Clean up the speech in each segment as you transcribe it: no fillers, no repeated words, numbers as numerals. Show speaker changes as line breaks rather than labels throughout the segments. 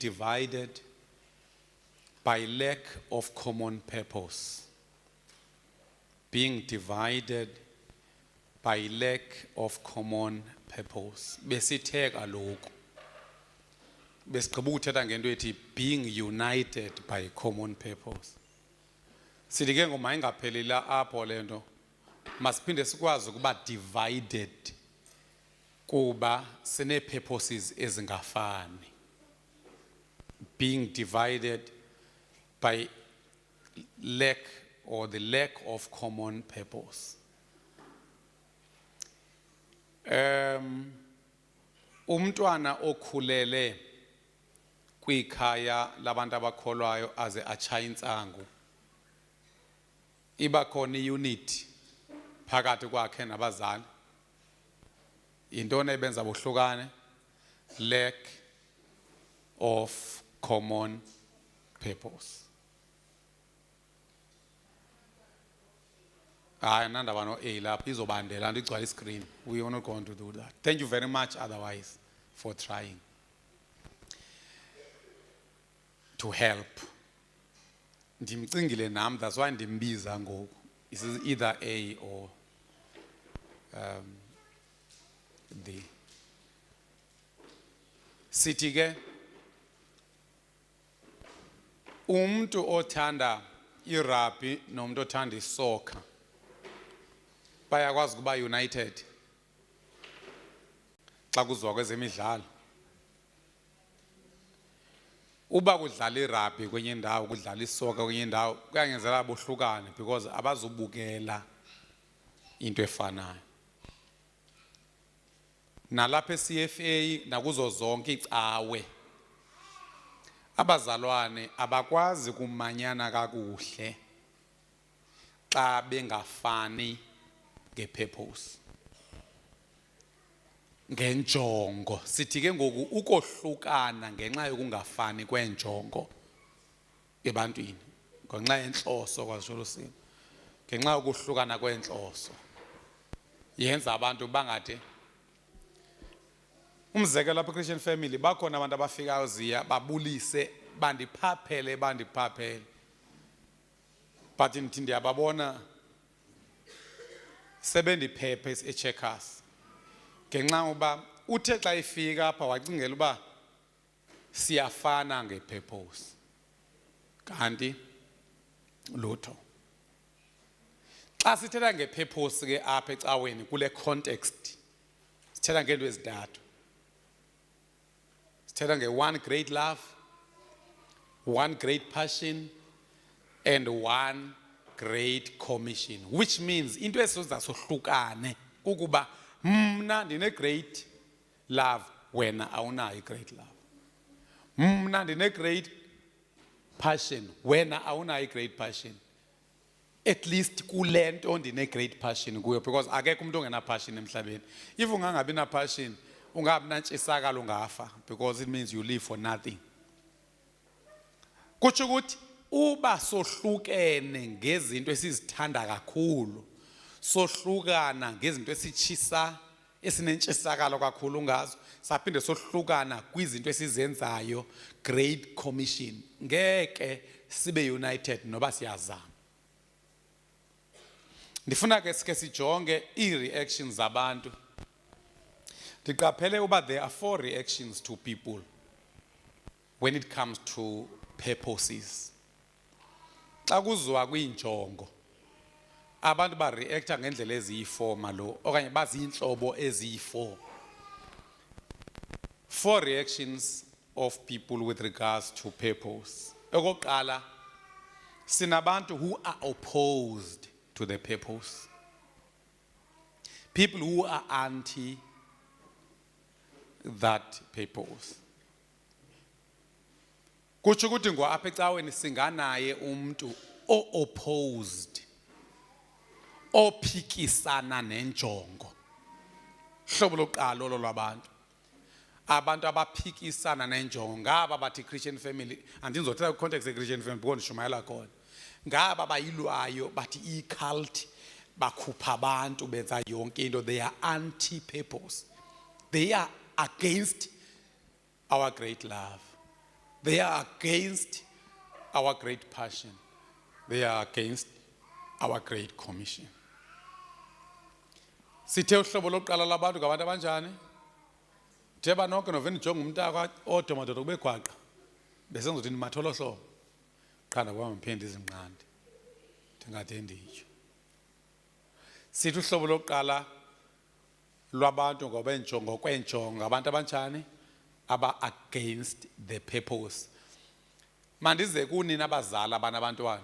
divided by lack of common purpose. Being divided by lack of common purpose. Besithe kaloku. Besigqiba ukuthetha ngento ethi being united by common purpose. Sithi ke ngoma ingaphelila apho lento. Masiphinde sikwazi ukuba divided kuba sine purposes ezingafani. Being divided by lack or the lack of common purpose. Umntwana okhulele kwikhaya labantu abakholwayo aze atshaya intsangu, iba khona iunity phakathi kwakhe nabazali. Intoni ebenza bohlukane? Lack of common purpose. Nandaba no A lapha izobandela ndigcwala iscreen. We are not going to do that. Thank you very much otherwise for trying to help. Ndimcingile nam, that's why ndimbiza ngoku. This is either A or D. Sithi ke umuntu othanda irugby nomuntu othanda isoccer bayakwazi ukuba united xa kuzwa kwezemidlalo. Uba kudlala irugby kwenye indawo, kudlala isoccer kwenye indawo, kuyangenzela bohlukane because abazubukela into efanayo. Nalapha eCFA nakuzo zonke icawe abazalwane abakwazi kumanyana kakuhle xa bengafani ngepurpose, ngenjongo. Sithi ke ngoku ukohlukana ngenxa yokungafani kwenjongo ebantwini, ngenxa yenhloso kwasho sini, ngenxa yokuhlukana kwenhloso yenza abantu bangathi. Umzekelo lapha Christian family bakhona abantu abafikayo ziya babulise bandiphaphele but ndithi ndiyababona sebendiphephe eCheckers ngenxa uba uthe xa ifika apha wacingela uba siyafana ngepurpose kanti lutho. Xa sithetha ngepurpose ke apha ecaweni kule context sithetha ngento ezintathu. Sithetha nge-one great love, one great passion, and one great commission, which means into esizoza sohlukane ukuba mna ndine great love wena awunayo great love, mna ndine great passion wena awunayo great passion. At least kule nto ndine great passion kuyo, because akekho umuntu ongena passion emhlabeni. If ungangabi na passion ungabi nantshisakalo ungafa, because it means you live for nothing. Kutsho ukuthi uba sohlukene ngezinto esizithanda kakhulu, sohlukana ngezinto esitshisa esinentshisakalo kakhulu ngazo, saphinde sohlukana kwizinto esizenzayo, great commission, ngeke sibe united noba siyazama. Ndifuna ke sike sijonge i-reactions zabantu. Ndiqaphele uba there are 4 reactions to people when it comes to purposes. Xa kuzwa kwinjongo abantu ba-reacta ngendlela eziyi-4 malo okanye baziyintlobo eziyi-4. 4 reactions of people with regards to purpose. Okokuqala, sinabantu who are opposed to the purpose. People who are anti that purpose. Kutsho ukuthi ngoapha ecaweni singanaye umuntu o-opposed, ophikisana nenjongo. Hlobo lokuqala olo lwabantu. Abantu abaphikisana nenjongo ngaba bathi Christian family, andizothetha context ye-Christian family because ndishumayela khona. Ngaba bayilwayo bathi i-cult bakhupha abantu benza yonke into. They are anti-purpose. They are against our great love. They are against our great passion. They are against our great commission. Sithe uhlobo lokuqala labantu ngabantu abanjani? Theba nonke noveni jonga umntaka odwa madoda kube gwaqa. Bese ngizothi nimatholo hlobo. Qanda kwami mphindi izinqandi. Ndingathe nditsho. Sithi uhlobo lokuqala lwabantu ngobenjongo kwenjongo abantu abanjani aba against the purpose. Mandize kunini abazali abantwana.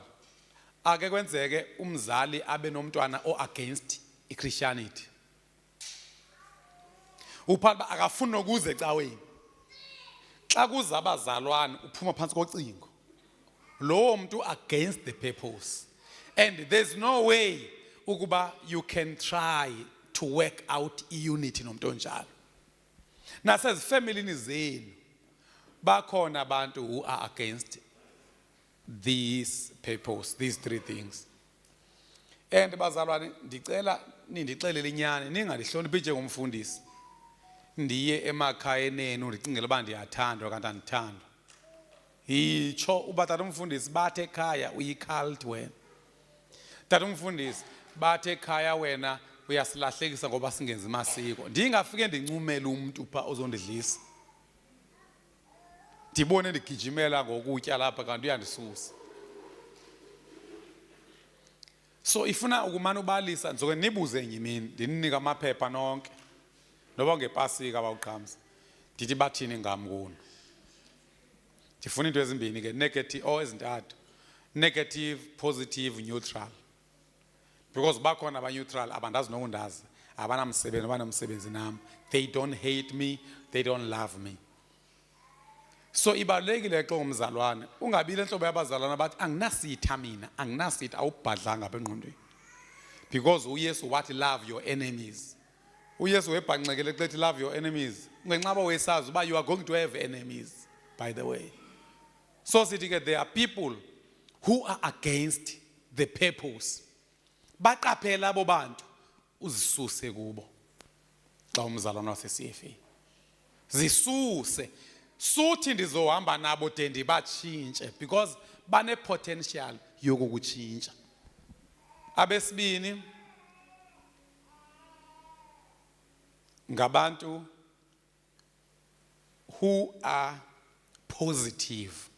Ake kwenzeke umzali abe nomntwana o against iChristianity. Uphatha akafuna ukuze ecaweni. Xa kuza abazalwane uphuma phansi kocingo. Lowo muntu against the purpose. And there's no way ukuba you can try to work out unity nomuntu onjalo. Nasezifamilini zenu bakhona abantu who are against these purpose, these three things. And bazalwane ndicela nindixelele inyani ningalihloniphi njengomfundisi. Ndiye emakhaya enenu ndicingela uba ndiyathandwa kanti andithandwa. Yitsho uba tata umfundisi bathe ekhaya uyi-cult wena. Tata umfundisi bathe ekhaya wena uyasilahlekisa ngoba singenzi masiko. Ndingafike ndincumele umuntu pha ozondidlisa. Ndibone ndigijimela ngokutya lapha kanti uyandisusa. So ifuna ukumana ubalisa ngizoke nibuze enye imini ndinika amaphepha nonke. Noba ngepasika bawuqhamza. Ndithi bathini ngam kuno. Ndifuna into ezimbini ke negative ezintathu. Negative, positive, neutral. Because bakhona aba neutral abandazi nokundazi abanamsebenzi abanamsebenzi nami. They don't hate me, they don't love me. So ibalekile xa umzalwane ungabi lenhlobo yabazalwana bathi anginasitha mina anginasitha awubhadlanga apha engqondweni. Because uYesu wathi love your enemies. uYesu webhanqekele xethi love your enemies. Ngenxaba wesazi uba you are going to have enemies by the way. So sithi ke there are people who are against the purpose. Baqaphela abo bantu uzisuse kubo xa umzalwana waseCFA. Zisuse suthi ndizohamba nabo de ndibatshintshe because bane potential yokukutshintsha. Abesibini ngabantu who are positive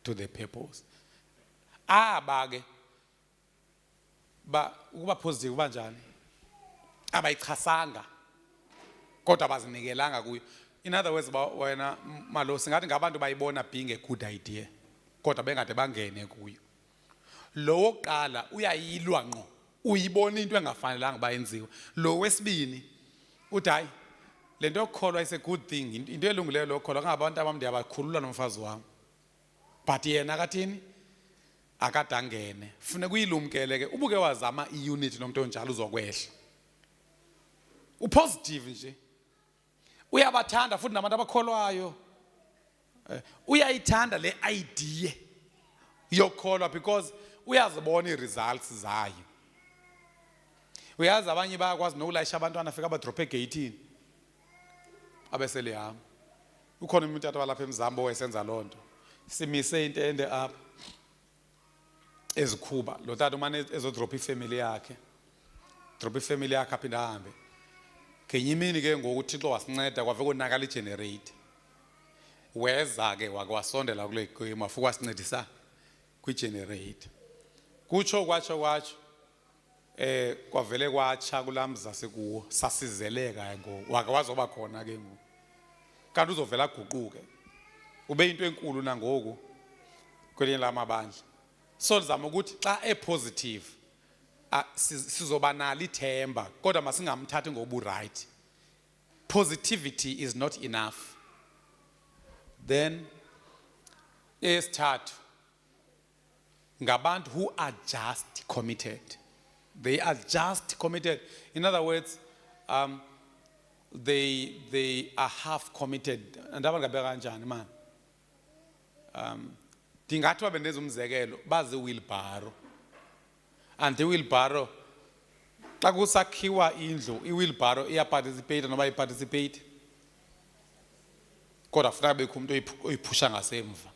to the purpose. Abake ukuba positive kanjani? Abayichasanga kodwa bazinikelanga kuyo. In other words wena malo singathi ngabantu bayibona being a good idea kodwa bengade bangene kuyo. Lo wokuqala uyayilwa ngqo uyibona into engafanelanga bayenziwe. Lo wesibini uthi hayi lento yokukholwa is a good thing into elungileyo lokukholwa ngabantu abami ndiyabakhulula nomfazi wami. But yena akathini akadangene fune kuyilumkele ke ubuke wazama iunity nomuntu onjalo uzokwehla. Upositive nje uyabathanda futhi nabantu abakholwayo. Uyayithanda le idea yokukholwa because uyazibona iresults zayo. Uyazi abanye bayakwazi nokulayisha abantwana afika abadrop egateini abesele hamba. Ukhona umuntu athu lapha eMzambo owesenza lonto. Simise intende apha ezikhuba lo tata umane ezodrop ifamily yakhe. Drop ifamily yakhe aphinda ahambe. Kenye imini ke ngokuthixo wasinceda kwave konakala igenerate. Weza ke wake wasondela kule game afuka wasincedisa kwigenerate. Kutsho kwatsho kwavele kwatsha kulamza sekuwo sasizeleka ngo wake wazoba khona ke ngo. Kanti uzovela aguquke. Ube into enkulu nangoku kwelinye lamabandla. So nizama ukuthi xa positive sizoba nalo ithemba kodwa masingamthathi ngobu right. Positivity is not enough. Then esithathu ngabantu who are just committed. They are just committed. In other words, they are half committed. Andaba ngabeka kanjani man? Dingathi wabenza umzekelo bazi wheelbarrow. And the wheelbarrow xa kusakhiwa indlu iwheelbarrow iyaparticipate noba iparticipate. kodwa funeka bekho umuntu oyiphusha ngasemva.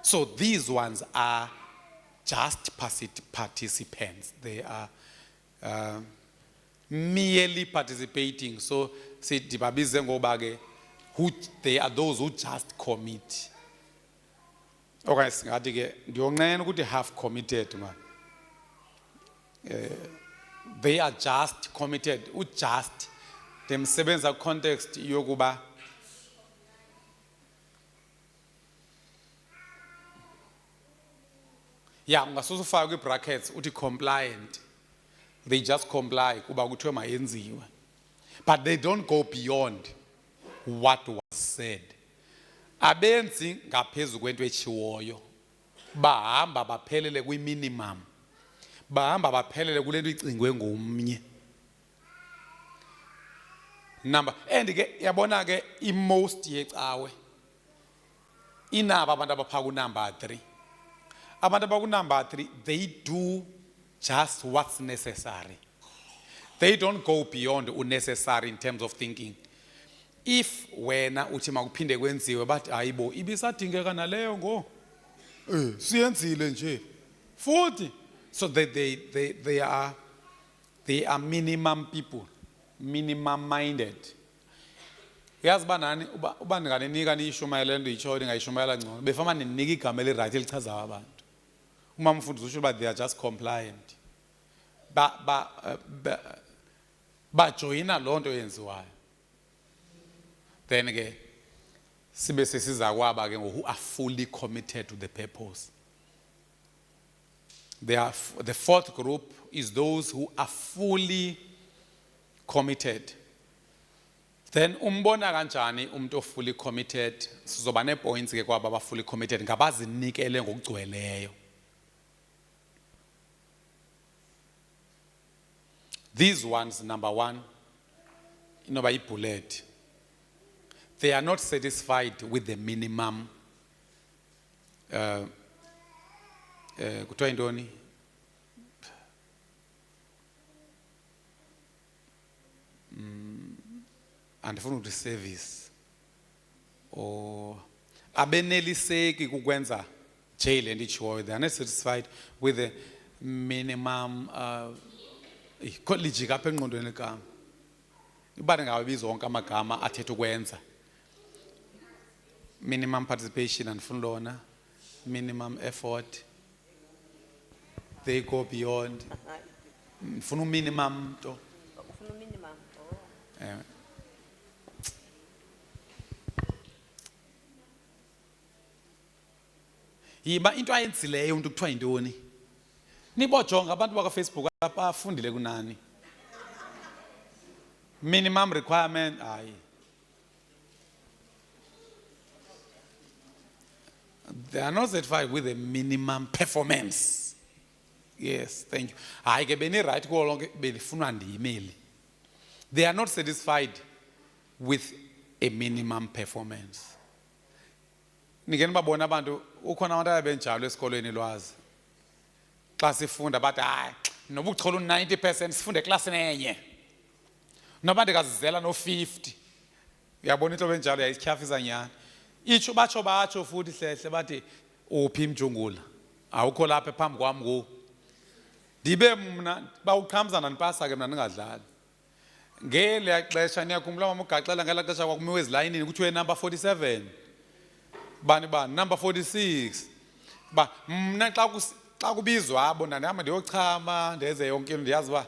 So these ones are just participants. They are merely participating. So they are those who just commit. Okay, singathi ke ndiyonqena ukuthi half committed man. They are just committed. Just demsebenza context yokuba ungasufaka kwi-brackets uthi compliant. They just comply kuba kuthiwe mayenziwe. But they don't go beyond what was said. Abenzi ngaphezu kwento echiwoyo. Bahamba baphelele kwi-minimum. Bahamba baphelele kule nto icingwe ngomnye. Number and ke yabona ke i-most yecawe inaba abantu abapha ku-number 3. Abantu abaku-number 3 they do just what's necessary. They don't go beyond unnecessary in terms of thinking. If wena uthi makuphinde kwenziwe bathi hayibo ibisadingeka naleyo ngo siyenzile nje futhi. So they are minimum people, minimum minded. Yazi banani uba ndinganinika niyishumayela lento itsho ndingayishumayela ngcono befama ninika igama elirayithi elichazayo abantu. Uma mfundisi usho they are just compliant. Bajoyina loo nto yenziwayo. Then ke sibe sesiza kwaba ke who are fully committed to the purpose. The fourth group is those who are fully committed. Then umbona kanjani umuntu fully committed? Sizoba ne points ke kwaba ba fully committed ngabazinikele ngokugcweleyo. These ones, number one, inoba ibullet. They are not satisfied with the minimum kuthiwa yintoni? Andifuna ukuthi service or abeneliseki kukwenza jail and itshiwoyo. They are not satisfied with the minimum lijika apha engqondweni igama. Ibani ngawabiza wonke amagama athetha ukwenza. Minimum participation andifuna lona. Minimum effort. They go beyond. Ndifuna minimum to.
Ufuna minimum.
Yiba into ayenzileyo umuntu kuthiwa yintoni? Nibojonga abantu baka Facebook abafundile kunani. Minimum requirement ayi. They are not satisfied with the minimum performance. Yes, thank you. Hayi ke beni right ko lonke belifunwa ndiyimeli. They are not satisfied with a minimum performance. Ningeni babona abantu ukhona abantu abenjalo esikolweni lwazi. Xa sifunda bathi hayi noba uchola 90% sifunde eklasini enye. Noba ndikazizela no 50. Uyabona into benjalo yayityhafisa nyani. Itsho batsho futhi hlehle bathi uphi imjungula. Awukho lapha phambi kwami ngo. Ndibe mna bawuqhamzana nipasa ke mna ningadlali. Ngele xesha niyakhumbula mama ugaxela ngela xesha kwakumiwe ezilayinini kuthiwe number 47. Bani number 46. Ba mna xa kubizwa abo nami ndiyochama ndeze yonke into ndiyazi ba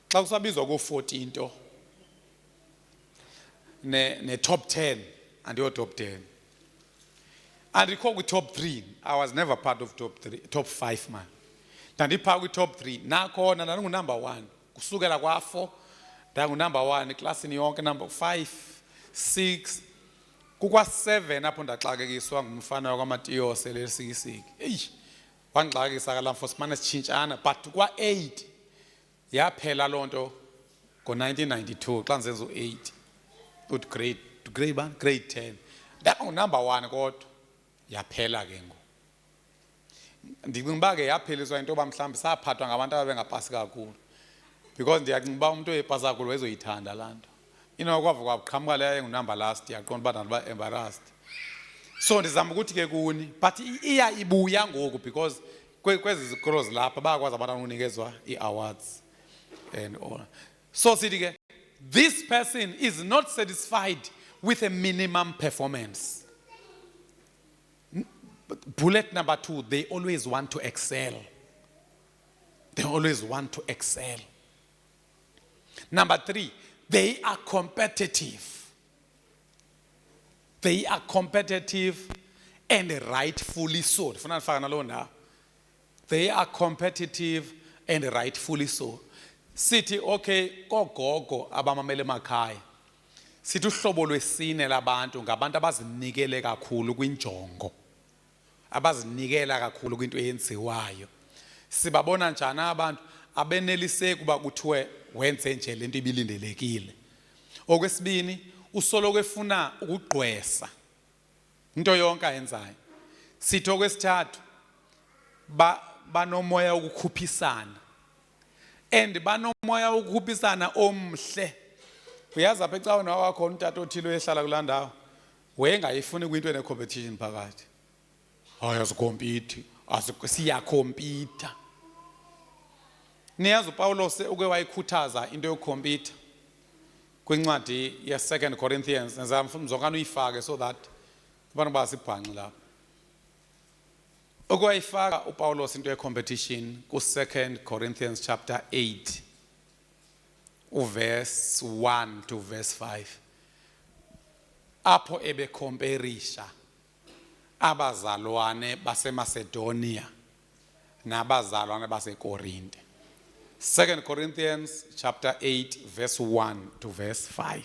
xa kusabizwa ko 14 nto ne top 10 andiyo top 10. And recall with top 3. I was never part of top 5 man. Ndandipha kwi top 3 nakhona ndangu number 1 kusukela kwa 4 ndangu number 1 eklasini yonke number 5 6 kukwa 7 apho ndaxakekiswa ngumfana wakwaMatiyo selesikisiki. Wangixakisa kala mfosmane sitshintshana but kwa 8 yaphela lonto ngo1992 xa ngizenza u8 ut grade grade 10 ndangu number 1 kodwa yaphela ke ngo. Ndicinga uba ke yapheliswa into yoba mhlawumbi saphathwa ngabantu ababengapasi kakhulu because ndiyacinga uba umuntu oyepasa kakhulu wezoyithanda laa nto kwavuka qhamuka leyo ngunumber last yaqonda abantu ba embarrassed. So ndizama ukuthi ke kuni but ibuya ngoku because kwezi zikrozi lapha bayakwazi abantu unikezwa i-awards and all. So sithi ke this person is not satisfied with a minimum performance. Bullet number 2, they always want to excel. They always want to excel. Number 3, they are competitive. They are competitive and rightfully so. They are competitive and rightfully so. Sithi okay kogogo abamamele emakhaya. Sithi uhlobo lwesine labantu ngabantu abazinikele kakhulu kwinjongo. Abazinikela kakhulu kwinto eyenziwayo. Sibabona njani abantu abeneliseke kuba kuthiwe wenze nje lento ibilindelekile. Okwesibini usoloko efuna ukugqwesa into yonke ayenzayo. Sithi okwesithathu banomoya ukukhuphisana and banomoya ukukhuphisana omhle. Uyazi apha ecaweni wakho untata othile oyehlala kulandawo wengayifuni kwinto ene competition phakathi. Ayazikompete siyakompita. Niyazi uPawulos uke wayikhuthaza into yokukompita kwincwadi ye2 Corinthians ngizamfuna uyifake so that abantu basibhanqe lapha. Ukwayifaka uPawulos into ye-competition ku2 Corinthians chapter 8 verse 1 to verse 5 apho ebekomperisha abazalwane baseMacedonia nabazalwane baseKorinte. 2 Corinthians chapter 8 verse 1 to verse 5.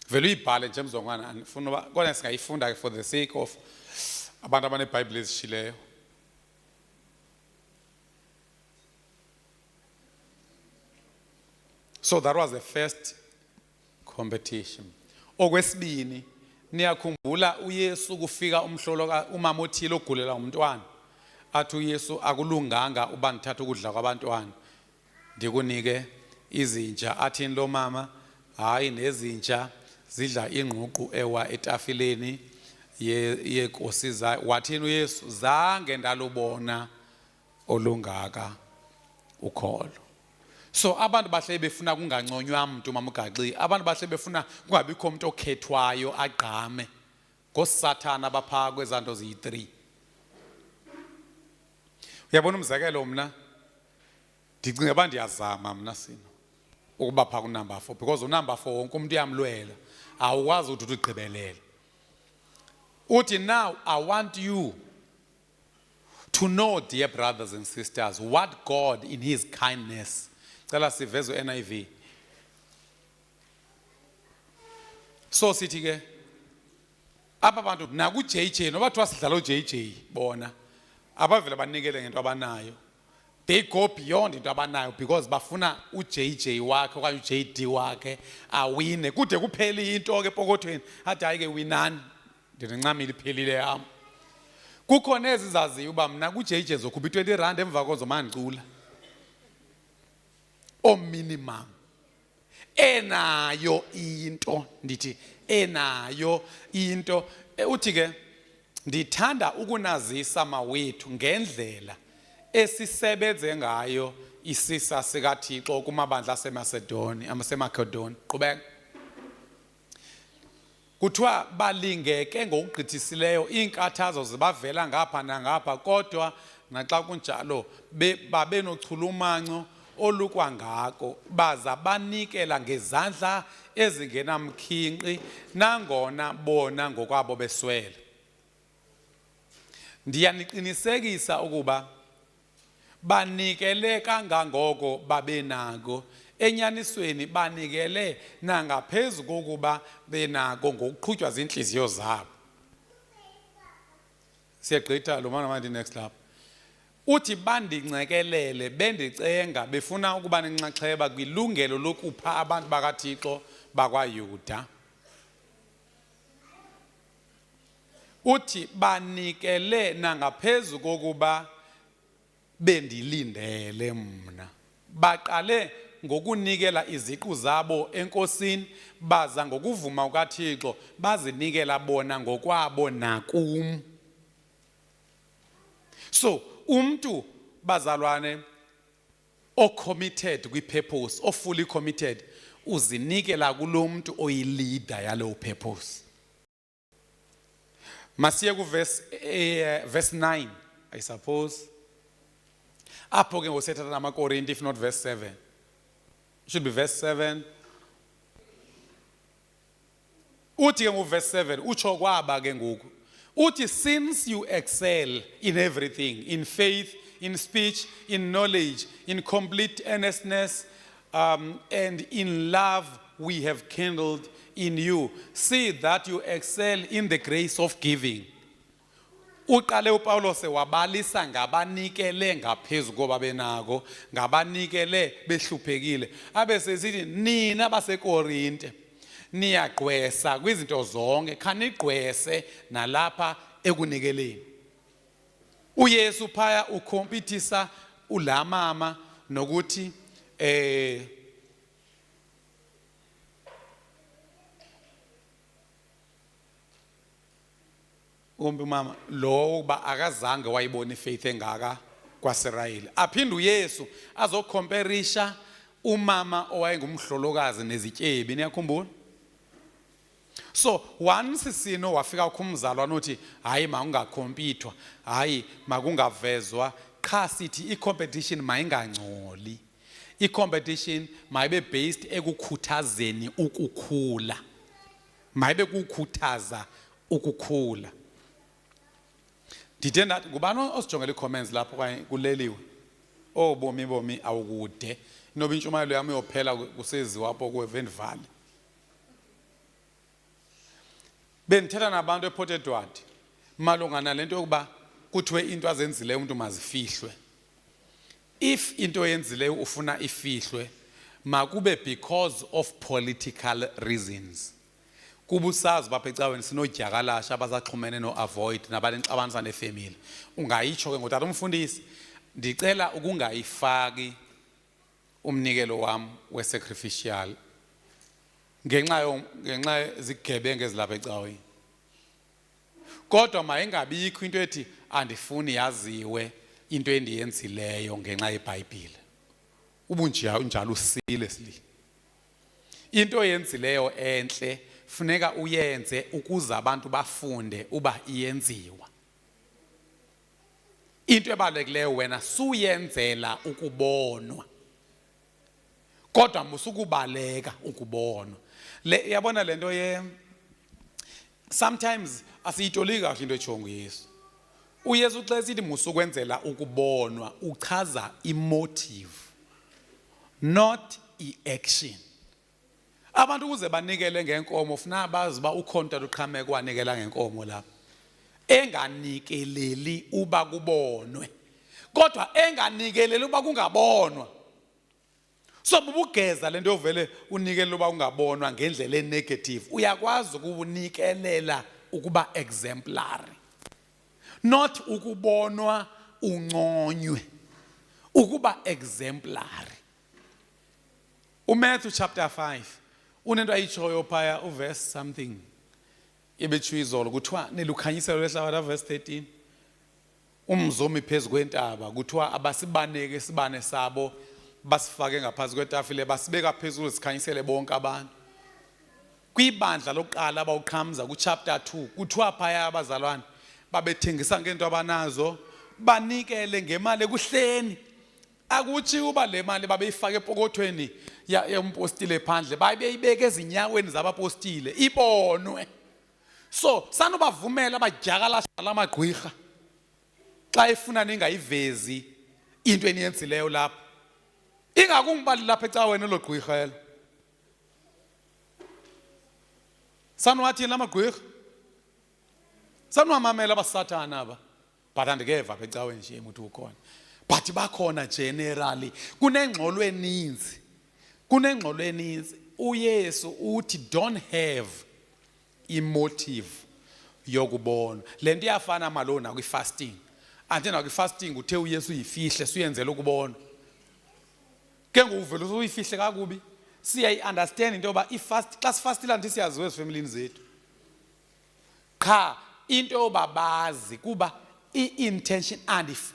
Vele uyibhale nje mzongwana ngifuna kodwa singayifunda for the sake of abantu abaneBhayibheli ezishileyo. So that was the first competition. Okwesibini niyakhumbula uYesu kufika umhlolo umama othile ogulela umntwana athi uYesu akulunganga uba ngithatha ukudla kwabantwana ndikunike izinja. Athini lo mama? Hayi, nezinja zidla ingququ ewa etafileni yenkosi zayo. Wathini uYesu? Zange ndalubona olungaka ukholo. So abantu bahle befuna kunganconywa umuntu mamugaxi. Abantu bahle befuna kungabikho umuntu okhethwayo agqame ngoSathana abapha kwezanto ziyi3. Uyabona umzekelo mna ndicinga ba ndiyazama mna sina ukuba pha kunumber 4 because unumber 4 wonke umuntu uyamlwela. Awukwazi ukuthi ugqibelele. Uthi now I want you to know, dear brothers and sisters, what God in his kindness. Cela sivezwe NIV. So sithi ke apha abantu naku JJ noba thiwa sidlala uJJ bona abavela banikele ngento abanayo. They go beyond into abanayo because bafuna uJJ wakhe okanye uJD wakhe awine kude kupheli into ke pokothweni athi hayi ke winani ndincamile iphelile yami. Kukhona ezizaziyo uba mina kuJJ zokhupha R20 emva kozo mandicula o minimum enayo into ndithi enayo into uthi ke ndithanda ukunazisa mawethu ngendlela esisebenze ngayo isisa sikaThixo kumabandla aseMacedonia aseMakedoni. Qhubeka. Kuthiwa balingeke ngokugqithisileyo iinkathazo zibavela ngapha nangapha kodwa naxa kunjalo babe nochulumanco olukwangako baza banikela ngezandla ezingenamkhinqi nangona bona ngokwabo beswele. Ndiyaniqinisekisa ukuba banikele kangangoko babenako, enyanisweni banikele nangaphezu kokuba benako ngokuqhutywa zinhliziyo zabo. Siyagqitha lo manje next lapha. Uthi bandincekelele bendicenga befuna ukuba nenxaxheba kwilungelo lokupha abantu bakaThixo bakwaYuda. Uthi banikele nangaphezu kokuba bendilindele mna. Baqale ngokunikela iziqu zabo enkosini baza ngokuvuma ukaThixo bazinikela bona ngokwabo nakum. So umntu bazalwane o-committed kwi-purpose, o-fully committed, uzinikela kulomuntu oyi-leader yalowo purpose. Masiye verse 9, I suppose. Apho ke ngosethatha namaKorinti, if not verse 7. It should be verse 7. Uthi ke verse 7, utsho kwaba ke ngoku. Uthi, since you excel in everything, in faith, in speech, in knowledge, in complete earnestness, and in love we have kindled in you. See that you excel in the grace of giving. Uqale uPawulos wabalisa ngabanikele ngaphezulu koba benako, ngabanikele behluphekile. Abese sithi nina baseKorinte niyagqwesa kwizinto zonke, khanigqwese nalapha ekunikeleni. uYesu phaya ukhompithisa ulamama nokuthi mama lo ba akazange wayibona ifaith engaka kwaSirayeli. Aphinde uYesu azokhomparisha umama owayengumhlolokazi nezityebi, niyakhumbula? So once sino wafika kumzalwane uthi hayi makungakhompithwa, hayi makungavezwa, cha sithi i-competition mayingangcoli. I-competition mayibe based ekukhuthazeni ukukhula, mayibe kukhuthaza ukukhula. Didn't that ngubani osijongela i-comments lapho kanye kuleliwe? Oh bomi awukude. Inoba intshumayelo yami yophela kuseziwa apho ku-Event Valley. Bendithetha nabantu ePort Edward malunga nalento yokuba kuthiwe into azenzileyo umuntu mazifihlwe. If into yenzileyo ufuna ifihlwe, makube because of political reasons. Kubusazi bapha ecaweni sinodyakalasha abasaxhumene no-avoid nabanexabanisa nefamily. Ungayitsho ke ngotata umfundisi, ndicela ukungayifaki umnikelo wami we-sacrificial ngenxa zigebenga ezilapha ecaweni. Kodwa mayingabikho into ethi andifuni yaziwe into endiyenzileyo ngenxa yeBhayibhile. Ubunjalo njalo usile sili. Into yenzileyo enhle funeka uyenze ukuze abantu bafunde uba iyenziwa. Into ebalulekileyo wena suyenzela ukubonwa, kodwa musukubaleka ukubonwa. Yabona lento sometimes asiyitoli kahle into etsho nguYesu. uYesu xa esithi musukwenzela ukubonwa uchaza emotive, not i-action. Abantu ukuze banikele ngenkomo ufuna bazi uba ukhonto luqhameke wanikela ngenkomo lapha. Enganikeleli uba kubonwe, kodwa enganikeleli uba kungabonwa. So bubugeza lento yovele unikele uba ungabonwa ngendlela enegative. Uyakwazi ukunikelela ukuba exemplary, not ukubonwa unconywe, ukuba exemplary. uMatthew chapter 5 unento ayitshoyo phaya uverse something ebetshiwo izolo kuthiwa nelukhanyiselo lwehlabathi verse 13. Umzomi phezu kwentaba kuthiwa abasibaneke isibane sabo basifake ngaphansi kwetafile basibeka phezulu sikhanyisele bonke abantu. Kwibandla lokuqala abawuqhamza kuchapter 2 kuthiwa phaya abazalwane babethengisa ngento abanazo banikele ngemali ekuhleni. Akuthi uba le mali babeyifaka epokothweni yompostile phandle babeyibeka ezinyaweni zabapostile ibonwe. So sanubavumela abadyakalasha lamagqwirha xa efuna ningayivezi into eniyenzileyo lapha. Ingakumbali lapha ecaweni lo gqwirha elo. Sanuwathi lamagqwirha sanuwamamela abasathana aba, but andikeva apha ecaweni nje umuntu ukhona. But bakhona generally kunengxolo eninzi, kunengxolo eninzi. uYesu uthi don't have emotive yokubona. Lento iyafana malona kwi-fasting. Anje na kwi-fasting uthe uYesu uyifihle suyenzela ukubona. Ke ke nguvela uyifihle kakubi siyayi-understand into yoba ifast xa sifastila nto siyaziwe ezifemelini zethu qha into yoba bazi kuba i-intention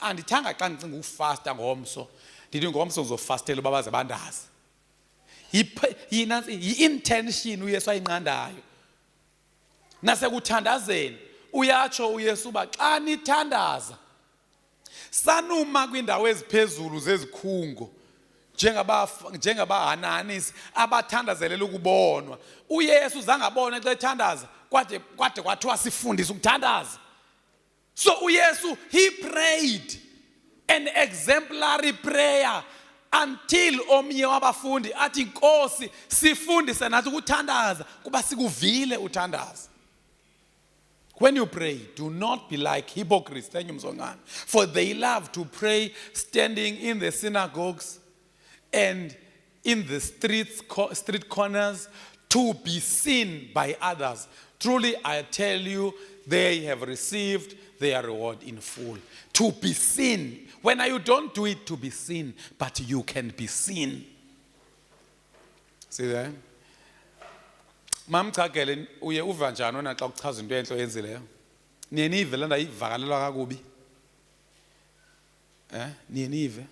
andithanga xa ndicinga ukufasta ngomso ndithi ngomso ngizofastela uba baze bandazi yi-intention uyesu ayinqandayo nasekuthandazeni uyatsho uyesu uba xa nithandaza sanuma kwiindawo eziphezulu zezikhungo njengabahananisi abathandazelela ukubonwa uyesu zangabona xa ethandaza kwade kwathiwa sifundise ukuthandaza so uyesu he prayed an exemplary prayer until omnye wabafundi athi Nkosi sifundise nathi ukuthandaza kuba sikuvile uthandaza. When you pray, do not be like hypocrites, for they love to pray standing in the synagogues and in the street corners to be seen by others. Truly, I tell you, they have received their reward in full. To be seen. When you don't do it to be seen, but you can be seen. See that? Mamchakele uye uva njani wena xa uchaza into enhle oyenzileyo? Niye nive lana ivakalelwa kakubi. Niye nive.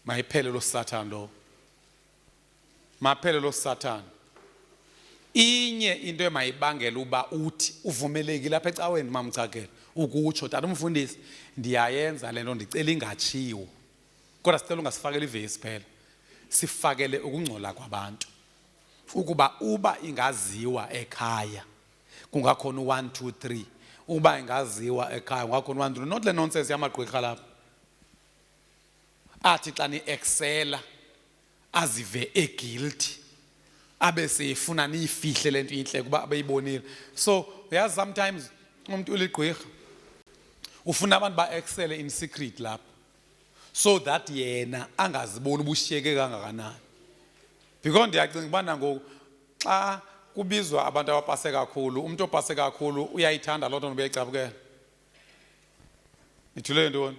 Mayiphele lo Satan lo. Maphele lo Satan. Inye into emayibangela uba uthi uvumelekile lapha ecaweni mamchakele ukutsho tata umfundisi ndiyayenza lento ndicela ingatshiwo. Kodwa sicela ungasifakeli ivesi phela. Sifakele ukungcola kwabantu. Ukuba uba ingaziwa ekhaya kungakhona 1 2 3 uba ingaziwa ekhaya kungakhona 1 2 not le nonsense yamagqwirha lapha athi xa ni excela azive guilty abe sefuna niyifihle lento inhle kuba abeyibonile so uyazi sometimes umuntu uligqwirha ufuna abantu ba excel in secret lapha so that yena angaziboni ubushiyeke kangakanani. Because ndiyacinga ubana ngoku xa kubizwa abantu abapase kakhulu umuntu opase kakhulu uyayithanda loo nto nobuyayicapukela. Ithule ntoni?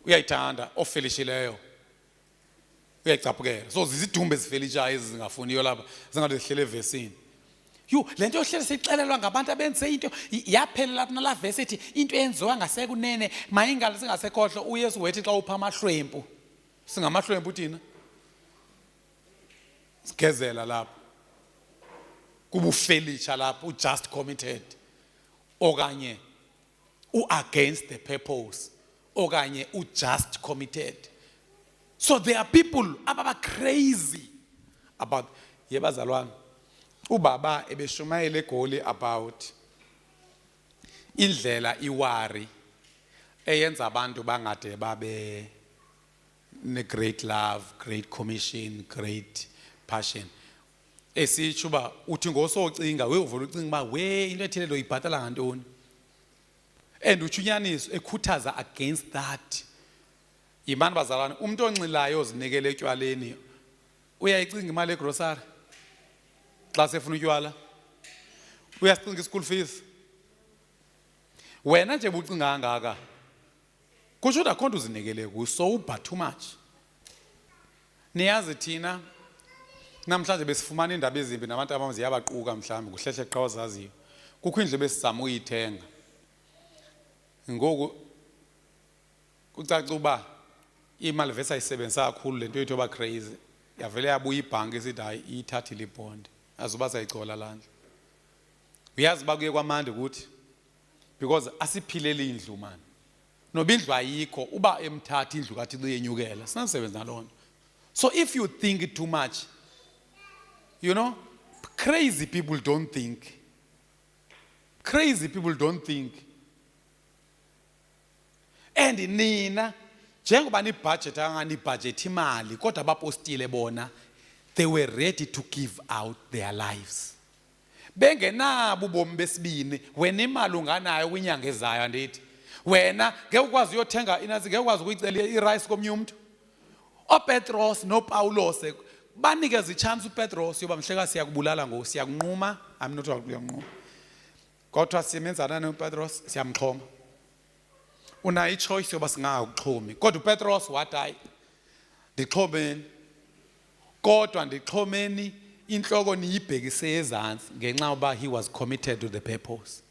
Uyayithanda ofelishileyo uyayicapukela. So zizidumbe ezifelishayo ezi zingafuniyo lapha zingathi zihlele evesini. Le nto yohlele seyixelelwa ngabantu abenze into yaphela lapha nala vesi ethi into eyenziwa ngasekunene mayingalo singasekhohlo uyesu wethi xa upha amahlwempu singamahlwempu thina sigezela lapha kubufelisha lapha just committed okanye against the purpose okanye just committed. So there are people ababa crazy about yebazalwane ubaba ebeshumayela eGoli about indlela iwari eyenza abantu bangade babe ne great love, great commission, great passion. Esitsho uba uthi ngosocinga uvula ucinga uba into ethile lo ibhatala ngantoni and uchunyaniso ekhuthaza against that. Yimani bazalwane umuntu onxilayo ozinikele etywaleni uyayicinga imali egrocery xa sefuna utywala uyasinga school fees wena nje bucinga kangaka kusho ukuthi akhonto uzinikele kuso uba too much. Niyazi thina namhlanje besifumana indaba ezimbi nabantu abamazi yabaquka mhlawumbe kuhlehle qha ozaziyo kukho indlu besizama uyithenga ngoku kucaca uba imali vese ayisebenzisa kakhulu lento yethu yoba crazy yavele yabuya ibhanki esithi hayi iyithathile ibhondi azuba sayicola landla. Uyazi bakuye kwamande ukuthi because asiphilele indlu mani noba indlu ayikho uba emthatha indlu kathi iyenyukela sinasebenza naloo nto. So if you think too much, you know, crazy people don't think. Crazy people don't think. And nina njengoba ni budget angani budget imali kodwa abapostile bona they were ready to give out their lives. Bengenabo ubomi besibini wena imali unganayo kwinyanga ezayo andithi wena ngeke ukwazi uyothenga inazi ngeke ukwazi ukuyicela irice komnye umuntu. OPetros noPaulos banikeza ichance uPetros yoba mhleka siyakubulala ngo siyakunquma I'm not uyanquma kodwa simenzana noPetros siyamxhoma una ichoice yoba singakuxhomi kodwa uPetros wathi hayi ndixhomeni kodwa ndixhomeni inhloko niyibhekise ezantsi ngenxa yoba he was committed to the purpose.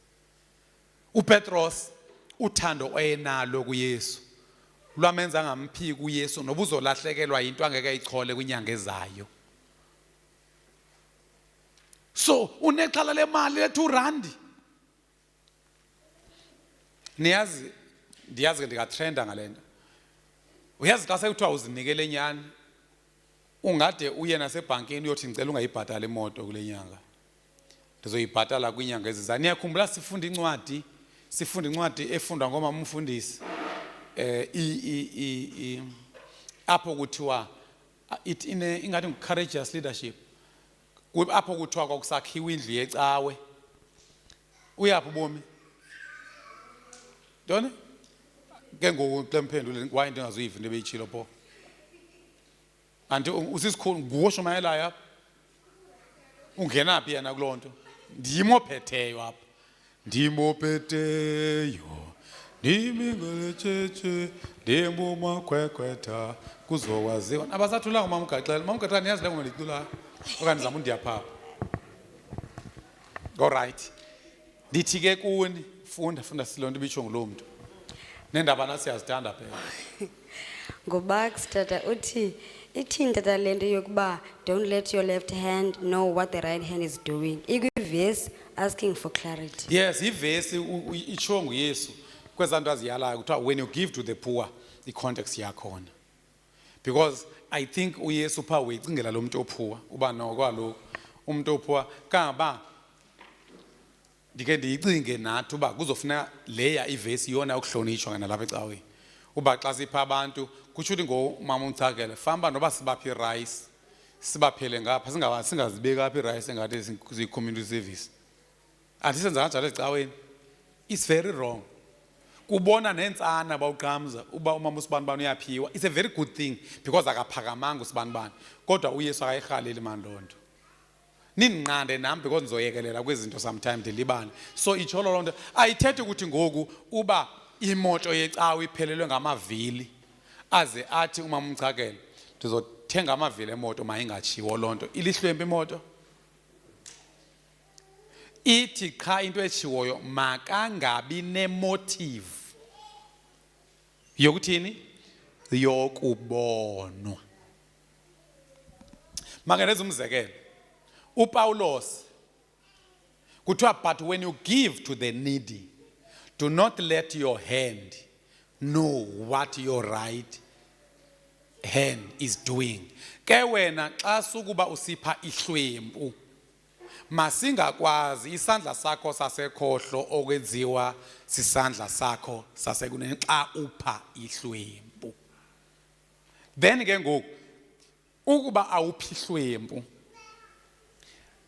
uPetros uthando ayenalo kuYesu lwamenza ngamphiki kuYesu noba uzolahlekelwa into angeke ayichole kwinyanga ezayo. So unexhala lemali le-R2. Ndiyazi ke ndingatrenda ngale nto. Uyazi xa sekuthiwa uzinikele nyani ungade uye nasebhankini uyothi ngicela ungayibhatali imoto kule nyanga, ndizoyibhatala kwinyanga ezizayo. Niyakhumbula sifunda incwadi efundwa ngomama umfundisi apho kuthiwa ingathi ngu-courageous leadership, apho kuthiwa kwakusakhiwa indlu yecawe. Uyaphi ubomi? Ntoni? Ke ngoku kule mphendule waye ndingazuyiva into ebeyitshilo pho. Anti usisikhulu nguwoshumayelayo apha. Ungenaphi yena kuloo nto? Ndimophetheyo apha. Ndimophetheyo ndimingelecheche ndimumakhwekhwetha kuzokwaziwa. Abasathulanga umama uGaxele. Mama uGaxele niyazi le ngoma ndiculayo okanye ndizama undiyapha. All right. Ndithi ke kuni funda silonto ibitsho ngulo mntu. Nendaba nathi siyazithanda phela.
Ngoba sitata uthi ithini tata lento yokuba don't let your left hand know what the right hand is doing. Ikwi-verse asking for clarity.
Yes, ivesi itsho nguYesu kweza nto aziyalayo kuthiwa when you give to the poor i-context yakhona. Because I think uYesu phaa uyicingela lo muntu ophuwa uba no kwaloku umuntu ophuwa kangaba ndike ndiyicinge nathi uba kuzofuna leya ivesi yona ukuhlonitshwa nalapha ecaweni. Uba xa sipha abantu kutsho ukuthi ngomama uMthakele famba noba sibaphe rice sibaphele ngapha singazibeki apha irice engathi ziyi-community service. Andisenza kanjalo ecaweni. It's very wrong. Kubona nentsana bawuqamza uba umama usibanibani uyaphiwa. It's a very good thing because akaphakamanga usibanibani kodwa uYesu akayirhaleli mani loo nto. Ninqande nami because ndizoyekelela kwezinto sometime ndilibane. So itsholo loo nto ayithethi ukuthi ngoku uba imoto yecawe iphelelwe ngamavili aze athi umama uMthakele ndizothenga amavili emoto mayingatshiwo loo nto. Ilihlwempu imoto ithi qha into etshiwoyo makangabi nemotive yokuthini yokubonwa. Makendenze umzekelo. uPawulos kuthiwa but when you give to the needy do not let your hand know what your right hand is doing. Ke wena xa sukuba usipha ihlwempu masingakwazi isandla sakho sasekhohlo okwenziwa sisandla sakho sasekunene xa upha ihlwempu. Then ke ngoku ukuba awuphi ihlwempu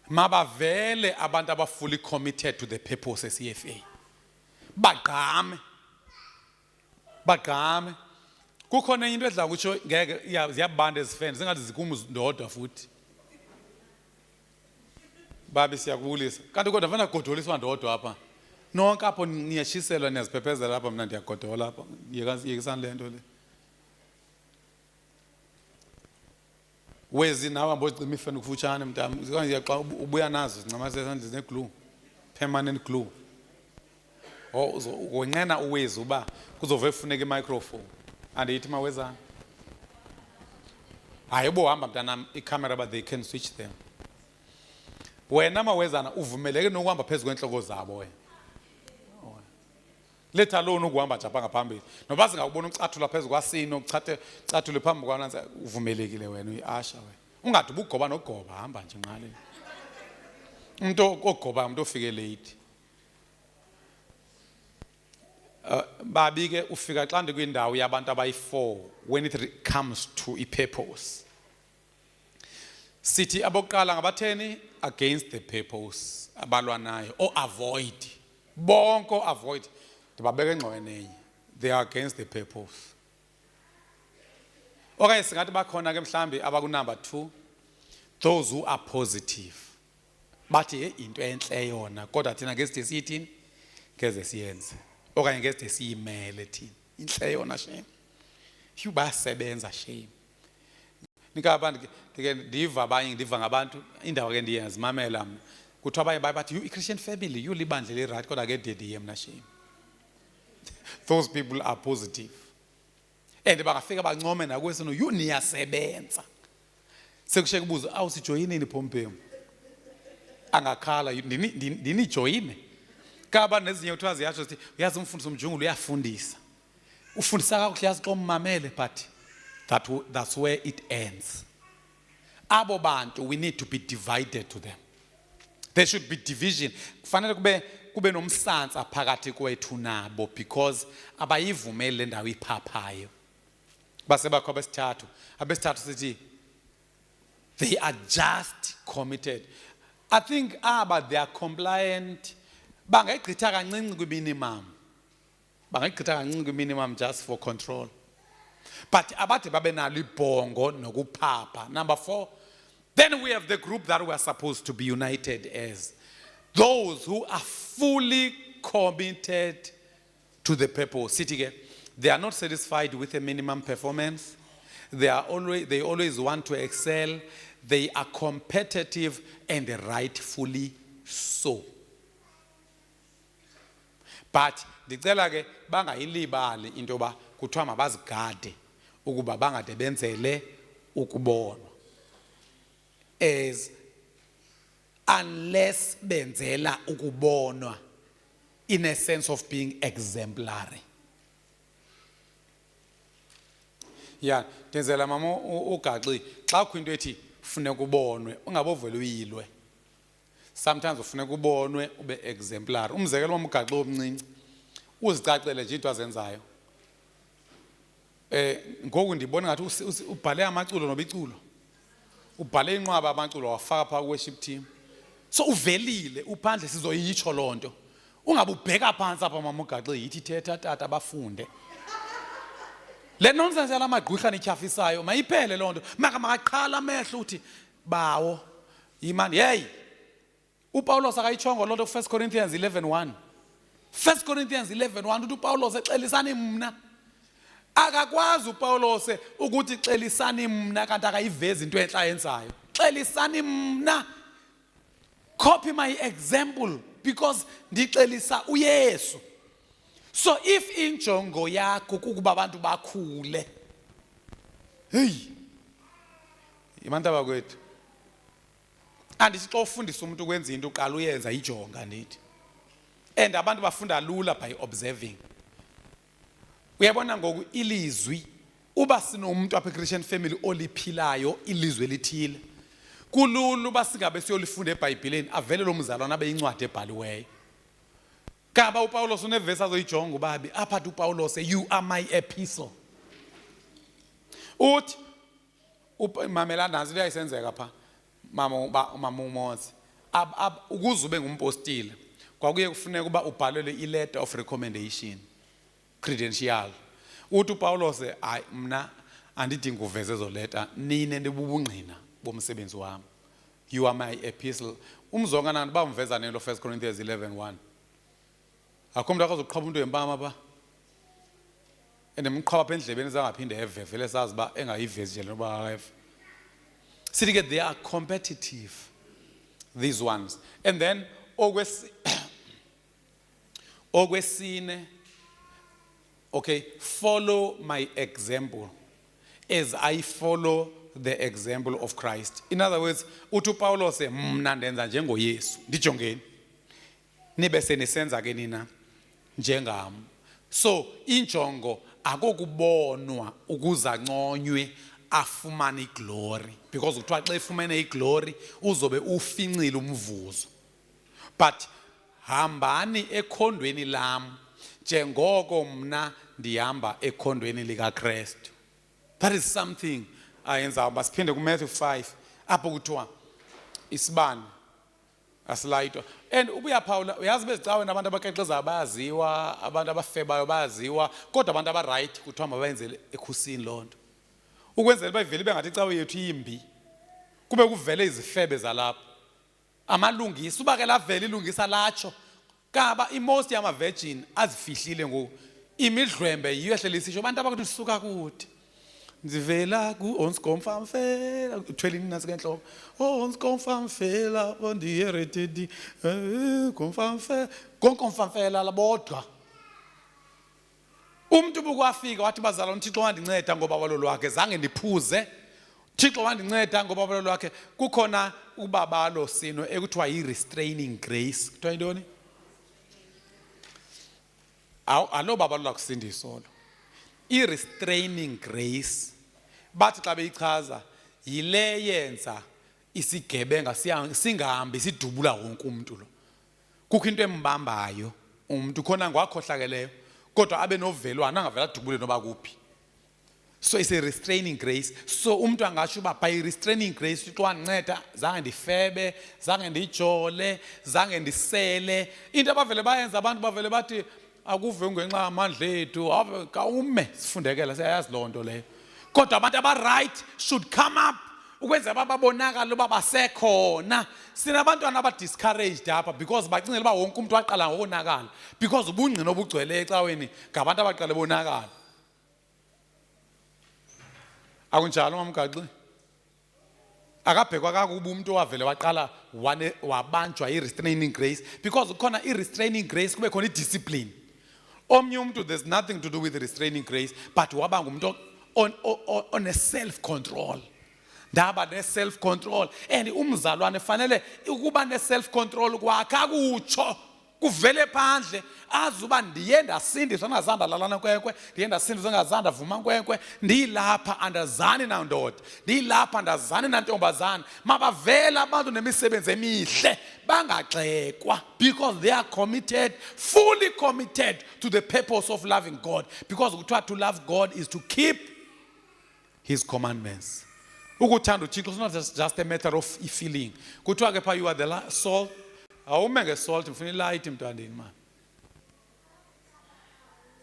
mabavele abantu aba fully committed to the purpose eCFA. Bagqame. Kukhona into edla kutsho ngeke ziyabanda ezifeni zingathi zikumu ndodwa futhi. Babi siyakubulisa. Kanti kodwa vana godoliswa ndodwa apha. Nonke apho niyashiselwa niyaziphepezela apha mina ndiyagodola apha. Yekisani le nto le. Wezi nawe mbocima ifeni kufutshane mntana. Xa ubuya nazo zincamase esandleni ne-glue. Permanent glue. Wenqena uwezi uba kuzove kufuneka i-microphone. Andiyithi mawezana. Hayibo hamba mntanam i-camera but they can switch them. Wena mawezana uvumeleke nokuhamba phezu kwenhloko zabo wena. Letha lona ukuhamba japha ngaphambili. Noba singakubona ucathula phezu kwasini ucathule phambi kwanansi uvumelekile wena uyiasha wena. Ungade ubugoba nogoba hamba nje nqale. Umuntu ogoba umuntu ofike late. Babi ke ufika xa ndikwindawo yabantu abayi-4 when it comes to i-purpose. Sithi abokuqala ngabatheni against the purpose abalwa nayo or avoid. Bonke avoid. Ndibabeka engxoweni enye. They are against the purpose. Okay, singathi bakhona ke mhlambi abakunumber 2 those who are positive. Bathi into enhle yona kodwa thina ngeside siyithini ngeze siyenze. Okanye ngeside siyimele thina. Inhle yona shame. Bayasebenza shame. nikaba ndike ndiva abanye ndiva ngabantu indawo ke ndiyazimamela mna kuthiwa abanye bathi you Christian family you libandle le right kodwa ke ndiye mna shame. Those people are positive and bangafika bancome nakwesino you niyasebenza sekusheka ubuzo awusijoyinini Phompemu angakhala ndinijoyine kaba nezinye uthiwa ziyasho ukuthi uyazi umfundisi umjungulu uyafundisa ufundisa kakuhle yazi xa ummamele but that's where it ends. Abo bantu we need to be divided to them. There should be division. Kufanele kube nomsansa phakathi kwethu nabo because abayivumeli le ndawo iphaphayo. Base bakho abesithathu sithi they are just committed. I think they are compliant. Bangayigqitha kancinci kwi-minimum. Bangayigqitha kancinci kwi-minimum just for control. But abade babe nalo ibhongo nokuphapha. Number 4, then we have the group that we are supposed to be united as. Those who are fully committed to the purpose. They are not satisfied with a minimum performance. They always want to excel. They are competitive and rightfully so. But ndicela ke bangayilibali into ba kuthiwa mabazigade ukuba bangade benzele ukubonwa. As unless benzela ukubonwa in a sense of being exemplary. Yeah, ndenzela mama ugaxi xa kho into ethi kufuneka ubonwe ungabovela uyilwe. Sometimes ufuneka ubonwe ube exemplary. Umzekelo wami ugaxi omncinci uzicacele nje into azenzayo. Ngoku ndibona ngathi ubhale amaculo nobiculo. Ubhale inqwaba amaculo wafaka pha worship team. So uvelile uphandle sizoyitsho lonto. Ungabe ubheka phansi apha mama ugaxi yithi thetha tata bafunde. Le nonsense yala magqwirha nityhafisayo mayiphele lonto. Makaqhala amehlo uthi bawo yimani hey uPaulos akayitshongo lonto 1 Corinthians 11:1. 1 Corinthians 11:1 uthi uPaulos exelisani mna. Akakwazi uPaulos ukuthi xelisani mna kanti akayivezi into enhla yenzayo. Xelisani mna. Copy my example because ndixelisa uYesu. So if injongo yakho kukuba abantu bakhule. Hey. Imanta bakwethu. Andithi xa ufundisa umuntu ukwenza into uqala uyenza ijonga nithi. And abantu bafunda lula by observing. Uyabona ngoku ilizwi uba sinomuntu apha eChristian family oliphilayo ilizwe lithile. Kululu uba singabe siyolifunda eBhayibhelini avele lo mzalwana abe incwadi ebhaliweyo. Kaba uPaulos unevesi azoyijonga ubabi apha uPaulos you are my epistle. Uthi mamela nansi liyayisenzeka pha mama uMosi ukuze ube ngumpostile kwakuye kufuneka uba ubhalelwe i-letter of recommendation credential. Uthi uPaulos hayi mna andidinga uveze ezo letter nine ndibubungqina bomsebenzi wami. You are my epistle. Umzonga nani bamveza nelo 1 Corinthians 11:1. Akho umuntu akazoqhaba umuntu empama pha. Endemqhaba apha endlebeni zangaphinde eve vele sazi ba engayivezi nje noba akave. Sithi ke they are competitive, these ones. And then okwesine, okay, follow my example as I follow the example of Christ. In other words, uthi uPaulos mna ndenza njengoYesu. Ndijongeni. Nibe senisenza ke nina njengam. So injongo akokubonwa ukuza nconywe afumane iglory because uthiwa xa efumene iglory uzobe ufincile umvuzo. But hambani ekhondweni lam njengoko mna ndihamba ekhondweni likaKristu. That is something ayenza. Basiphinde kuMatthew 5 apho kuthiwa isibani asilayitwa. And ubuya Paula uyazi bezicaweni abantu abaqeqeza abaziwa, abantu abafebayo baziwa, kodwa abantu abaright kuthiwa mabenze ekhusini lonto. Ukwenzela bayivele bengathi icawe yethu imbi. Kube kuvele izifebe zalapha. Amalungisa uba ke lavela ilungisa latsho. Kaba most yama virgin azifihlile ngoku. Imidlwembe yiyo ehlele isisho abantu abakuthi sisuka kuthi. Ndivela ku onskomfam fela uthwelini nasi kenhloko. Oh onskomfam fela bondiyeretedi komfam fela konkomfam fela labodwa. Umuntu bukwafika wathi bazalwane uThixo wandinceda ngoba balo lwakhe zange ndiphuze. Uthixo wandinceda ngoba balo lwakhe kukhona ubabalo sino ekuthiwa yi-restraining grace. Kuthiwa yintoni? Alo babalo lakusindiso lo. I-restraining grace bathi xa beyichaza yile yenza isigebenga singahambi sidubula wonke umuntu lo. Kukho into embambayo umuntu khona ngwakhohlakeleyo kodwa abe novelwano angavela dubule noba kuphi. So it's a restraining grace. So umuntu angasho uba by restraining grace uThixo wandinceda zange ndifebe, zange ndijole, zange ndisele. Into abavele bayenza abantu bavele bathi akuve ungenxa amandla ethu awume sifundekela siyayazi loo nto leyo. Kodwa abantu aba-right should come up ukwenza babonakala uba basekhona. Sinabantwana aba-discouraged apha because bacingela uba wonke umuntu waqala ngokonakala because ubungqina obugcwele ecaweni ngabantu abaqale bonakala. Akunjalo mamgaxi? Akabhekwa kakuba umuntu wavele waqala wabanjwa i-restraining grace because kukhona i-restraining grace kube khona i-discipline. Omnye umuntu there's nothing to do with the restraining grace but waba ngumuntu on a self-control. Ndaba ne-self-control and umzalwane fanele ukuba ne-self-control kwakhe akutsho kuvele phandle azuba ndiye ndasindiswa ngazanda lalana nkwenkwe ndiye ndasindiswa ngazanda vuma nkwenkwe ndiyilapha andazani nandoda ndiyilapha andazani nantombazana mabavela abantu nemisebenzi emihle bangagxekwa because they are committed, fully committed to the purpose of loving God, because to love God is to keep His commandments. Ukuthanda uThixo is not just a matter of feeling. Kuthiwa ke pha you are the salt. Awume ngesalt mfuna ilight mntandini man.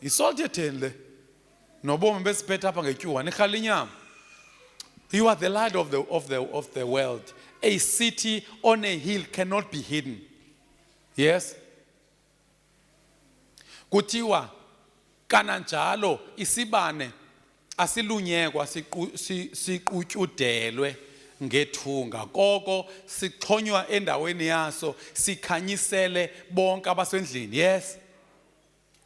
Isalt yetheni le? Nobomi besiphethe apha ngetyuwa nikhala inyama. You are the light of the world. A city on a hill cannot be hidden. Yes? Kuthiwa kananjalo isibane asilunyekwa siqutyudelwe ngethunga koko sixhonywa endaweni yaso sikhanyisele bonke abasendlini. Yes?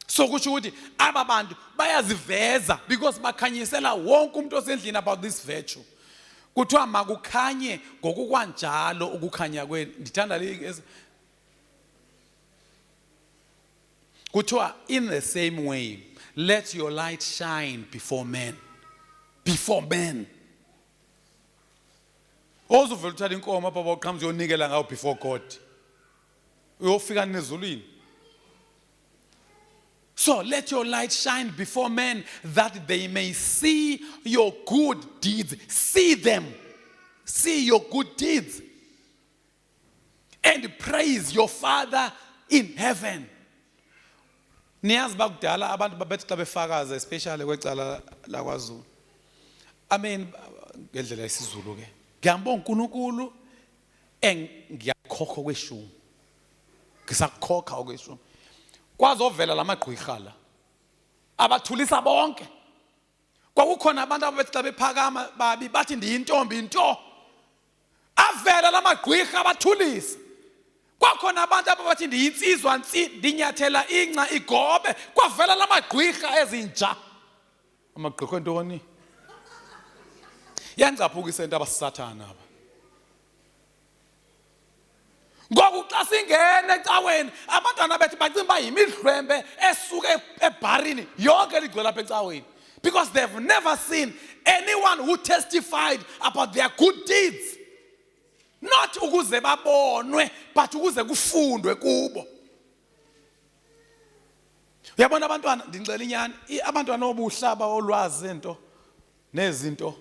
So kusho ukuthi aba bantu bayaziveza because bakhanyisela wonke umuntu osendlini about this virtue. Kuthiwa makukhanye ngokukwanjalo ukukhanya kweni. Ndithanda le kuthiwa in the same way let your light shine before men. Before men. Ozuvela uthatha inkomo apha bawuqhamza uyonikela ngawo before God. Uyofika nezulwini. So let your light shine before men that they may see your good deeds. See them. See your good deeds. And praise your Father in heaven. Niyazi bakudala abantu babethi xa befakaza especially kwecala laKwaZulu. Ngendlela yesiZulu ke. Ngiyambonga uNkulunkulu ngiyakhokha kweshumi. Ngisakhokha okweshumi. Kwazovela lamagqwirha la. Abathulisa bonke. Kwakukhona abantu ababethi xa bephakama babi bathi ndiyintombi into. Avela lamagqwirha abathulisa. Kwakhona abantu ababathi ndiyinsizwa ndinyathela inca igobe kwavela lamagqwirha ezinja. Amagqwirha ntoni? Yancaphukisa into abasathana aba. Ngoku xa singena ecaweni abantwana bethu bacinga ba yimidlwembe esuke ebharini yonke ligcwele lapha ecaweni because they've never seen anyone who testified about their good deeds. Not ukuze babonwe but ukuze kufundwe kubo. Uyabona abantwana ndicela inyani abantwana obuhlaba olwazi into nezinto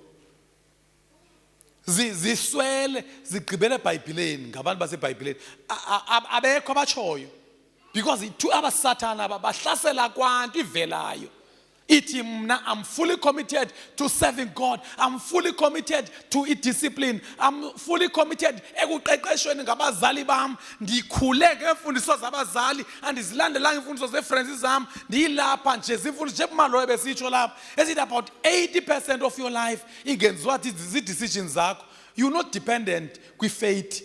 ziswele zigqibele eBhayibhelini ngabantu baseBhayibhelini abekho abatshoyo because abasathana bahlasela kwantu ivelayo Ithi mna, I'm fully committed to serving God. I'm fully committed to discipline. I'm fully committed ekuqeqeshweni ngabazali bam. Ndikhule ngemfundiso zabazali andizilandelanga imfundiso zefriends zam. Ndilapha nje zimfundiso nje Maloyi besitsho lapha. Ezithi about 80% of your life ingenziwa decisions zakho. You're not dependent kwi-faith.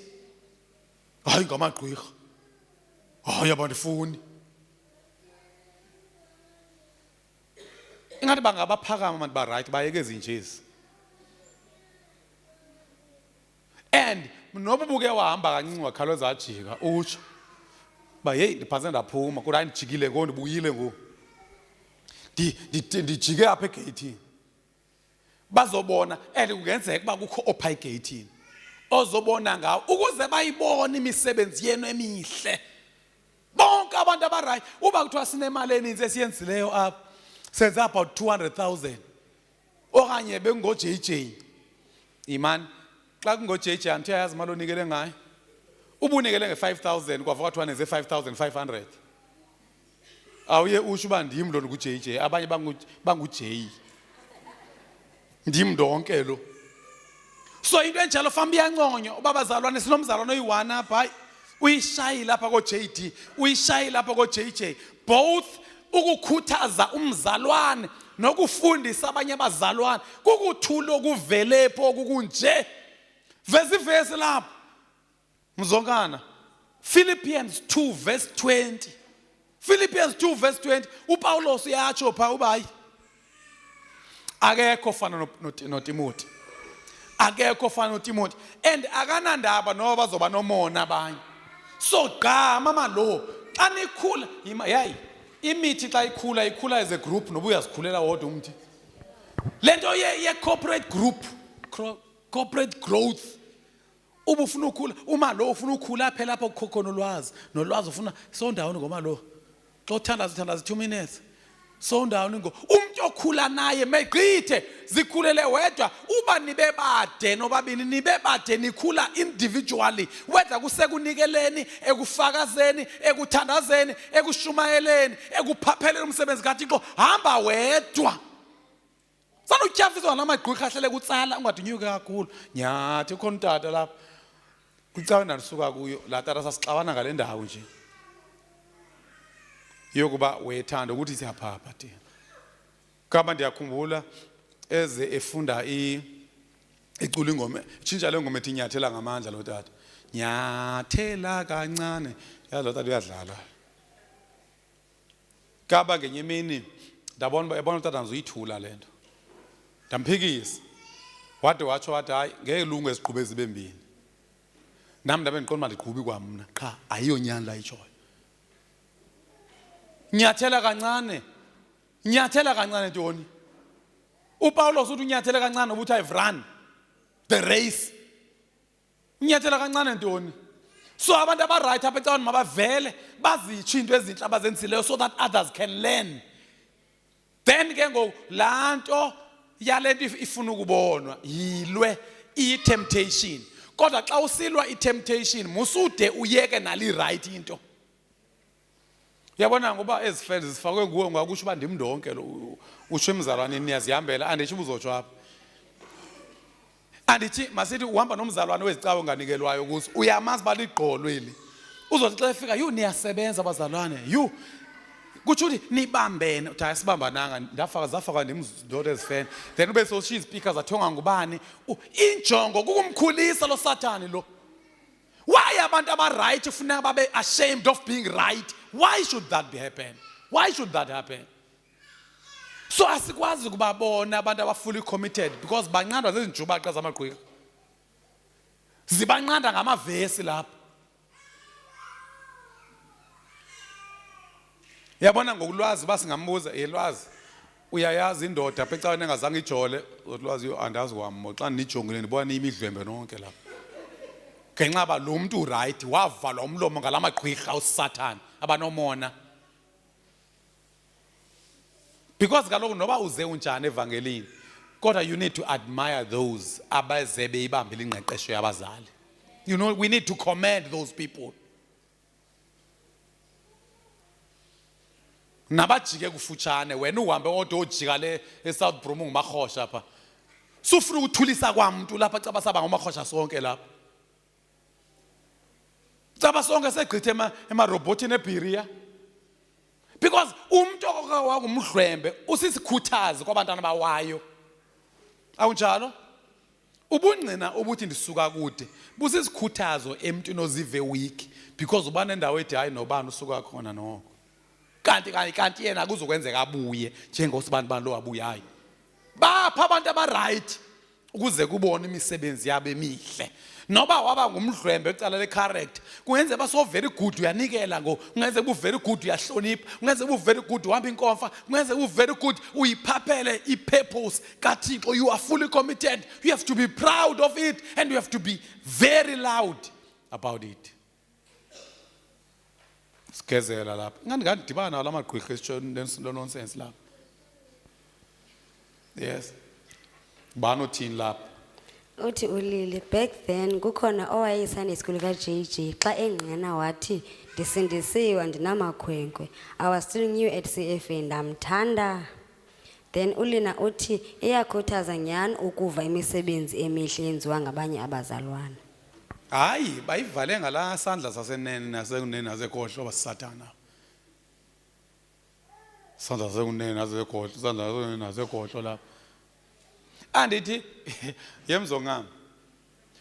Hayi ngamagqwirha. Hayi abandifuni. Ingathi bangabaphakama abantu ba right bayeke ezinjezi. And noba ubuke wahamba kancinci wakhaleza ajika utsho ba hey ndiphantse ndaphuma kodwa ndijikile ngo ndibuyile ngo ndijike apha egeyithini bazobona and kungenzeka uba kukho opha egeyithini ozobona ngawo ukuze bayibone imisebenzi yenu emihle bonke abantu abaright uba kuthiwa sinemali eninzi esiyenzileyo apha senze about 200,000 okanye bengo JJ imani xa kungo JJ anti yazi imali onikele ngayo ubunikele nge-5,000 kwavuka kuthiwa nenze 5,500 awuye usho uba ndim lo ku JJ abanye bangu J ndim ndonke lo so into enjalo fambi yanconywa ubabazalwane sinomzalwane oyi-1 apha uyishayi lapha ko JD uyishayi lapha ko JJ both ukukhuthaza umzalwane nokufundisa abanye abazalwane kukuthula okuvelepho kukunje vesi ivesi lapha mzongana Philippians 2 verse 20 Philippians 2 verse 20 uPaulos uyatsho pha ubayi akekho fana noTimothy akekho fana noTimothy and akanandaba noba bazoba nomona abanye so gqama malo xa nikhula yayi imithi xa ikhula as a group noba uyazikhulela wodwa umthi lento ye corporate group corporate growth ubufuna ukukhula uma lo ufuna ukukhula phela lapha ukhokhona nolwazi ufuna sondawoni ngoma lo xa uthandaza 2 minutes sondawoni ngo umuntu okhula naye megqithe zikhulele wedwa uba nibe bade nobabini nibe bade nikhula individually whether kusekunikeleni ekufakazeni ekuthandazeni ekushumayeleni ekuphapheleni umsebenzi kaThixo hamba wedwa sanutyafiswa namagqwirha ahlele kutsala ungadinyuke kakhulu nyathi ukhona utata lapha kucawe nalisuka kuyo la tata sasixabana ngale ndawo nje yokuba wethanda ukuthi siyaphapha thina kama ndiyakhumbula eze efunda icula ingoma tshintsha le ngoma ethi nyathela ngamandla lo tata nyathela kancane yazi lo tata uyadlala kaba ngenye imini yabona utata ngizuyithula lento ndamphikisa wade watsho wathi hayi ngeke lungu eziqhube zibe mbini nami ndabe ndiqonda uba ndiqhubi kwamna qha ayiyonyani la itshoyo nyathela kancane ntoni uPaulos uthi unyathela kancane ubuthi I've run the race unyathela kancane ntoni so abantu abaright apha ecaweni mabavele bazitsho into ezinhle abazenzileyo so that others can learn then ke ngoku laa nto yalento ifuna ukubonwa yilwe i-temptation kodwa xa usilwa i-temptation musude uyeke nali right into uyabona ngoba ezi friends zifakwe nguwe ngakusho uba ndim ndonke lo usho emzalwaneni niyazihambela andithi ubuzotsho apha andithi masithi uhamba nomzalwane wezicawe nganikelwayo kuso uyamazi baligqolo eli uzothi xa efika niyasebenza abazalwane kutsho ukuthi nibambene uthi asibambananga zafaka ndimndoda ezifene then ube so she speakers athonga ngubani injongo kukumkhulisa lo sathani lo why abantu abaright ufuneka babe ashamed of being right why should that happen so asikwazi ukubabona abantu abafully committed because banqandwa zezinjubaqa zamagqwirha zibanqanda ngamavesi lapha yabona ngokulwazi basingambuza yelwazi uyayazi indoda apha ecaweni engazange ijole ulwazi andazi kwami xa nijongile ndibona imidlwembe nonke lapha ngenxa ba lo muntu right wavalwa umlomo ngalamagqwirha usathana abanomona because kaloku noba uze unjani evangelini kodwa you need to admire those abaze beyibambile ingqeqesho yabazali we need to commend those people nabajike kufutshane wena uhambe odwa ojika le eSouth Brom ngumakhosha apha sufuna ukuthulisa kwamuntu lapha caba saba ngomakhosha sonke lapha caba sonke segqithe emarobotini eBiria because umuntu ongumdlwembe usisikhuthazi kwabantwana bawayo awunjalo ubungcina ubuthi ndisuka kude busisikhuthazo emntwini ozive weak because uba nendawo ethi hayi nobani usuka khona noko kanti yena kuzokwenzeka abuye njengosibani bani lo wabuyayo bapha abantu abaright ukuze kubone imisebenzi yabo emihle noba waba ngumdlwembe ecala le character kungenze ba so very good uyanikela kungenze bu very good uyahlonipha kungenze bu very good uhamba inkomfa kungenze bu very good uyiphaphele ipurpose kaThixo you are fully committed you have to be proud of it and you have to be very loud about it sigezela lapha ngandidibana la magqwirha nonsense lapha yes bano thini lapha
uthi ulili back then kukhona owayeyiSunday school kaJJ xa engqena wathi ndisindisiwe andinamakhwenkwe I was still new at CFA ndamthanda then ulina uthi iyakhuthaza nyani ukuva imisebenzi emihle yenziwa ngabanye abazalwana
hayi bayivale ngala sandla sasenene nasekunene nasekhohlo basisatana sandla sasenene nasekhohlo sandla sasenene nasekhohlo lapha andithi yemzongam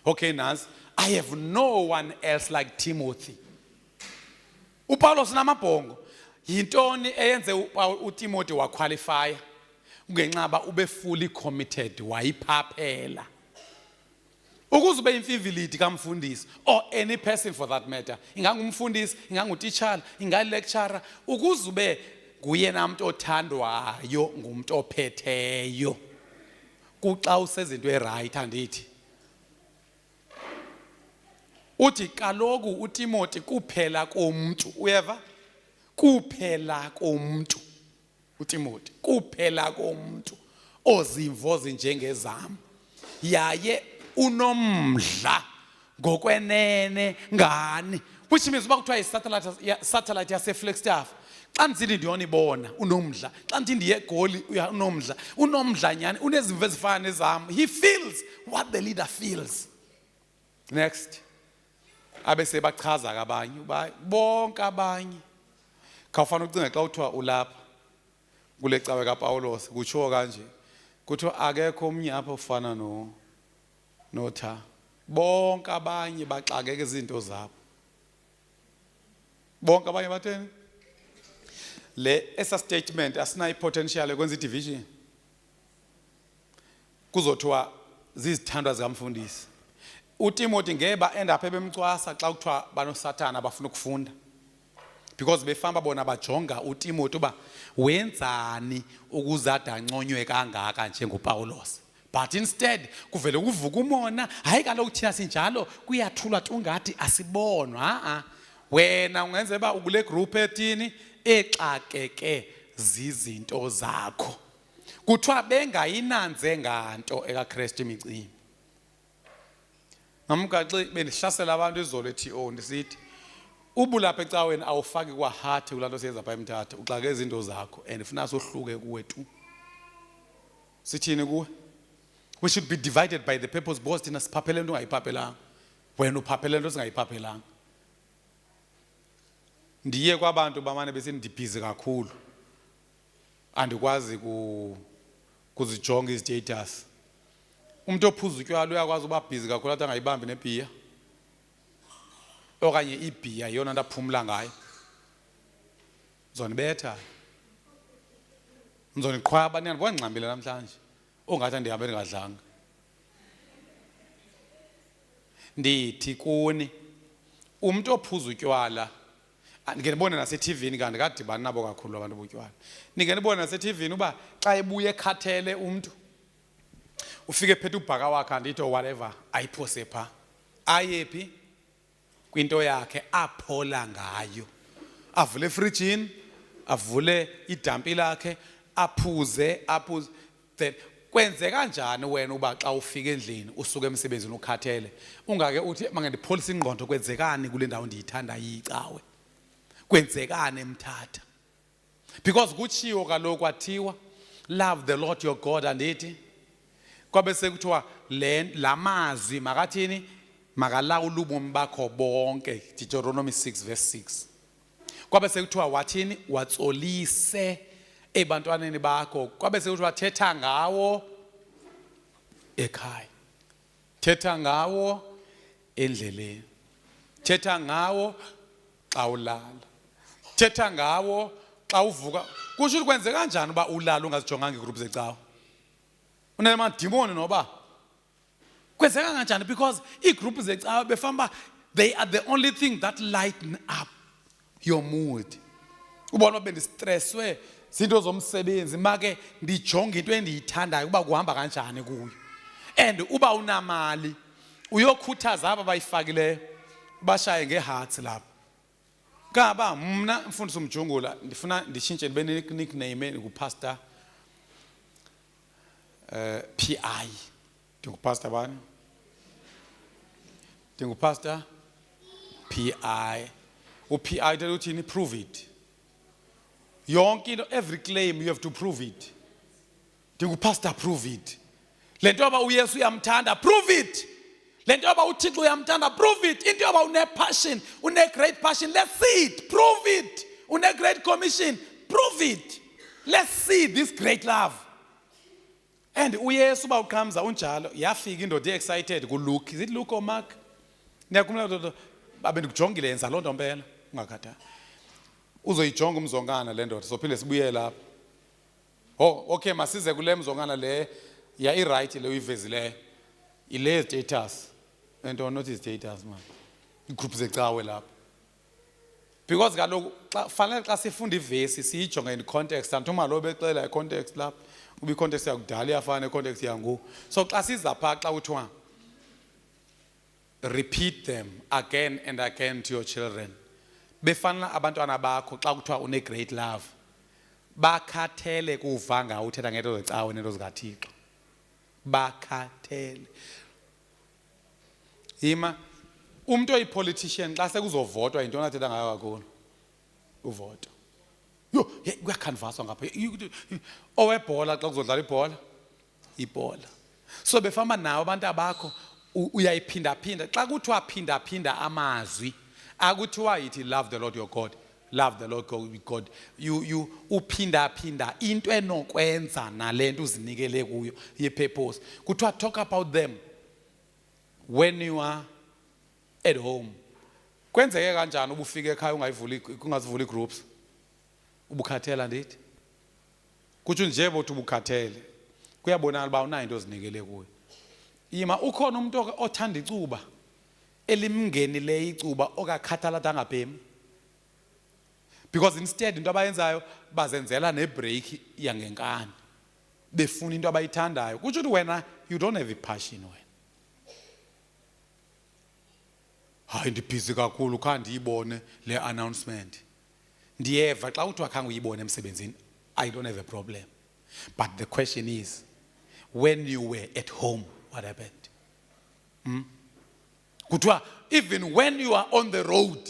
okay nasi I have no one else like Timothy uPaulos namabhongo yintoni eyenze uTimothy waqualify ungenxaba ube fully committed wayiphaphela ukuze ube imfivility kamfundisi or any person for that matter ingangumfundisi ingangutitshala ingalecturer ukuze ube nguyena umuntu othandwayo ngumuntu ophetheyo kuxa usezinto eright andithi uthi kaloku uTimothy kuphela komuntu uyeva kuphela komuntu uTimothy kuphela komuntu ozimvo njengezam yaye unomdla ngokwenene ngani which means uba kuthiwa satellite yase Flagstaff xa ndisithi ndiyonibona unomdla xa ndithi ndiye eGoli unomdla nyani unezimvo ezifana nezam he feels what the leader feels next abese bachaza kabanye bonke abanye khawufana ucinga xa uthiwa ulapha kule cawe kaPaulos kutsho kanje kuthiwa akekho omnye apha ufana notha bonke abanye baxakeke izinto zabo bonke abanye batheni le esa statement asinayo potential ekwenza idivision kuzothiwa zizithandwa zikamfundisi uTimothy ngeba end up ebemcwasa xa kuthiwa banoSathana abafuna ukufunda because befamba bona bajonga uTimothy uba wenzani ukuzada anconywe kangaka njengoPaulos but instead kuvele kuvuka umona hayi kaloku thina sinjalo kuyathulwa ungathi asibonwa wena ungenze ba ukule group ethini exakeke zizinto zakho kuthiwa bengayinanze nganto ekaKristu imicimbi ngamgaxi bendihlasela abantu izolo eTO ndisithi ubulapha ecaweni awufaki kwahathi kulanto siyenza pha eMthatha uxake izinto zakho and ufuna sohluke kuwe tu sithini kuwe we should be divided by the purpose because thina siphaphele into ongayiphaphelanga wena uphaphele into singayiphaphelanga ndiye kwabantu bamane besendibhizi kakhulu andikwazi kuzijonga istatus umuntu ophuza utywala uyakwazi uba busy kakhulu athi angayibambi nebhiya okanye ibhiya yona nto aphumla ngayo uzonibetha uzoniqhwaba ndiyandibona ngingxambile namhlanje ongathi ndihambe ndingadlanga ndithi kuni umuntu ophuza utywala ngenibone naseTVini kanti kadibani nabo kakhulu abantu botywala ningenibone naseTVini uba xa ebuye ekhathele umuntu ufike phethe ubhaka wakhe andithi whatever ayiphose pha ayephi kwinto yakhe aphola ngayo avule efrijini avule idampi lakhe aphuze then kwenzeka kanjani wena uba xa ufika endlini usuke emsebenzini ukhathele ungake uthi mangandipholisa ingqondo kwenzekani kule ndawo ndiyithanda yicawe kwenzekani eMthatha Because kutshiwo kaloku kwathiwa love the Lord your God andithi kwabe sekuthiwa la mazwi makathini makalawula ubomi bakho bonke Deuteronomy 6 verse 6 kwabe sekuthiwa wathini watsolise ebantwaneni bakho kwabe sekuthiwa thetha ngawo ekhaya thetha ngawo endleleni thetha ngawo xa ulala thetha ngawo xa uvuka kusho ukuthi kwenze kanjani uba ulala ungazijonganga igroup zecawa unemadimoni noba kwenzeka kanjani because igroup zecawa befamba they are the only thing that lighten up your mood ubona bendistresswe zinto zomsebenzi make ndijonga into endiyithandayo uba kuhamba kanjani kuyo and uba unamali uyokhuthaza aba bayifakileyo bashaye ngehearts lapha kaba mna mfundisi umjungula ndifuna ndishintshe ndibe nickname ngupastor PI ndingupastor bani ndingupastor PI uPI tell uthini prove it yonke into every claim you have to prove it ndingupastor prove it lento yoba uYesu uyamthanda prove it lento yoba uThixo uyamthanda prove it into yoba une passion une great passion let's see it prove it une great commission prove it let's see this great love and uYesu ba uqhamza unjalo yafika indoda excited ku Luke is it Luke or Mark niyakumla babe ndikujongile yenza lonto mpela ungakhathala uzoyijonga umzongana le ndoda sophinde sibuye lapha oh okay masize kule mzongana le ya I right le uyivezile ile status and not is status man igroup zecawe lapha because kaloku xa fanele xa sifunda ivesi siyijonga in context antuma lo becela i context lapha ubi context yakudala iyafana context yangu so xa siza pha xa uthiwa repeat them again and again to your children befana abantwana bakho xa kuthiwa une great love bakhathele kuva ngawo uthetha ngento zecawe nento zikaThixo bakhathele ima umuntu oyipolitician xa sekuzovotwa into onathetha ngayo kakhulu uvoto yo kuyakhanvaswa ngapha owebhola xa kuzodlala ibhola so befamba nawo abantu abakho uyayiphinda phinda xa kuthiwa phinda phinda amazwi akuthiwa yithi love the Lord your God love the Lord God you uphinda phinda into enokwenza nalento uzinikele kuyo ye purpose kuthiwa talk about them when you are at home kwenzeke kanjani ubufika ekhaya ungazivuli groups ubukhathela ndithi kuthi nje bothi ubukhathele kuyabonakala ba unayo into ozinikele kuyo ima ukhona umuntu othanda icuba elimngeni icuba okakhathala angabhemi because instead into abayenzayo bazenzela nebreak yangenkani befuna into abayithandayo kuthi wena you don't have a passion wena hayi ndibhizi kakhulu khandi ibone le announcement ndiyeva xa uthi wakhange uyibone emsebenzini I don't have a problem but the question is when you were at home what happened kuthiwa even when you are on the road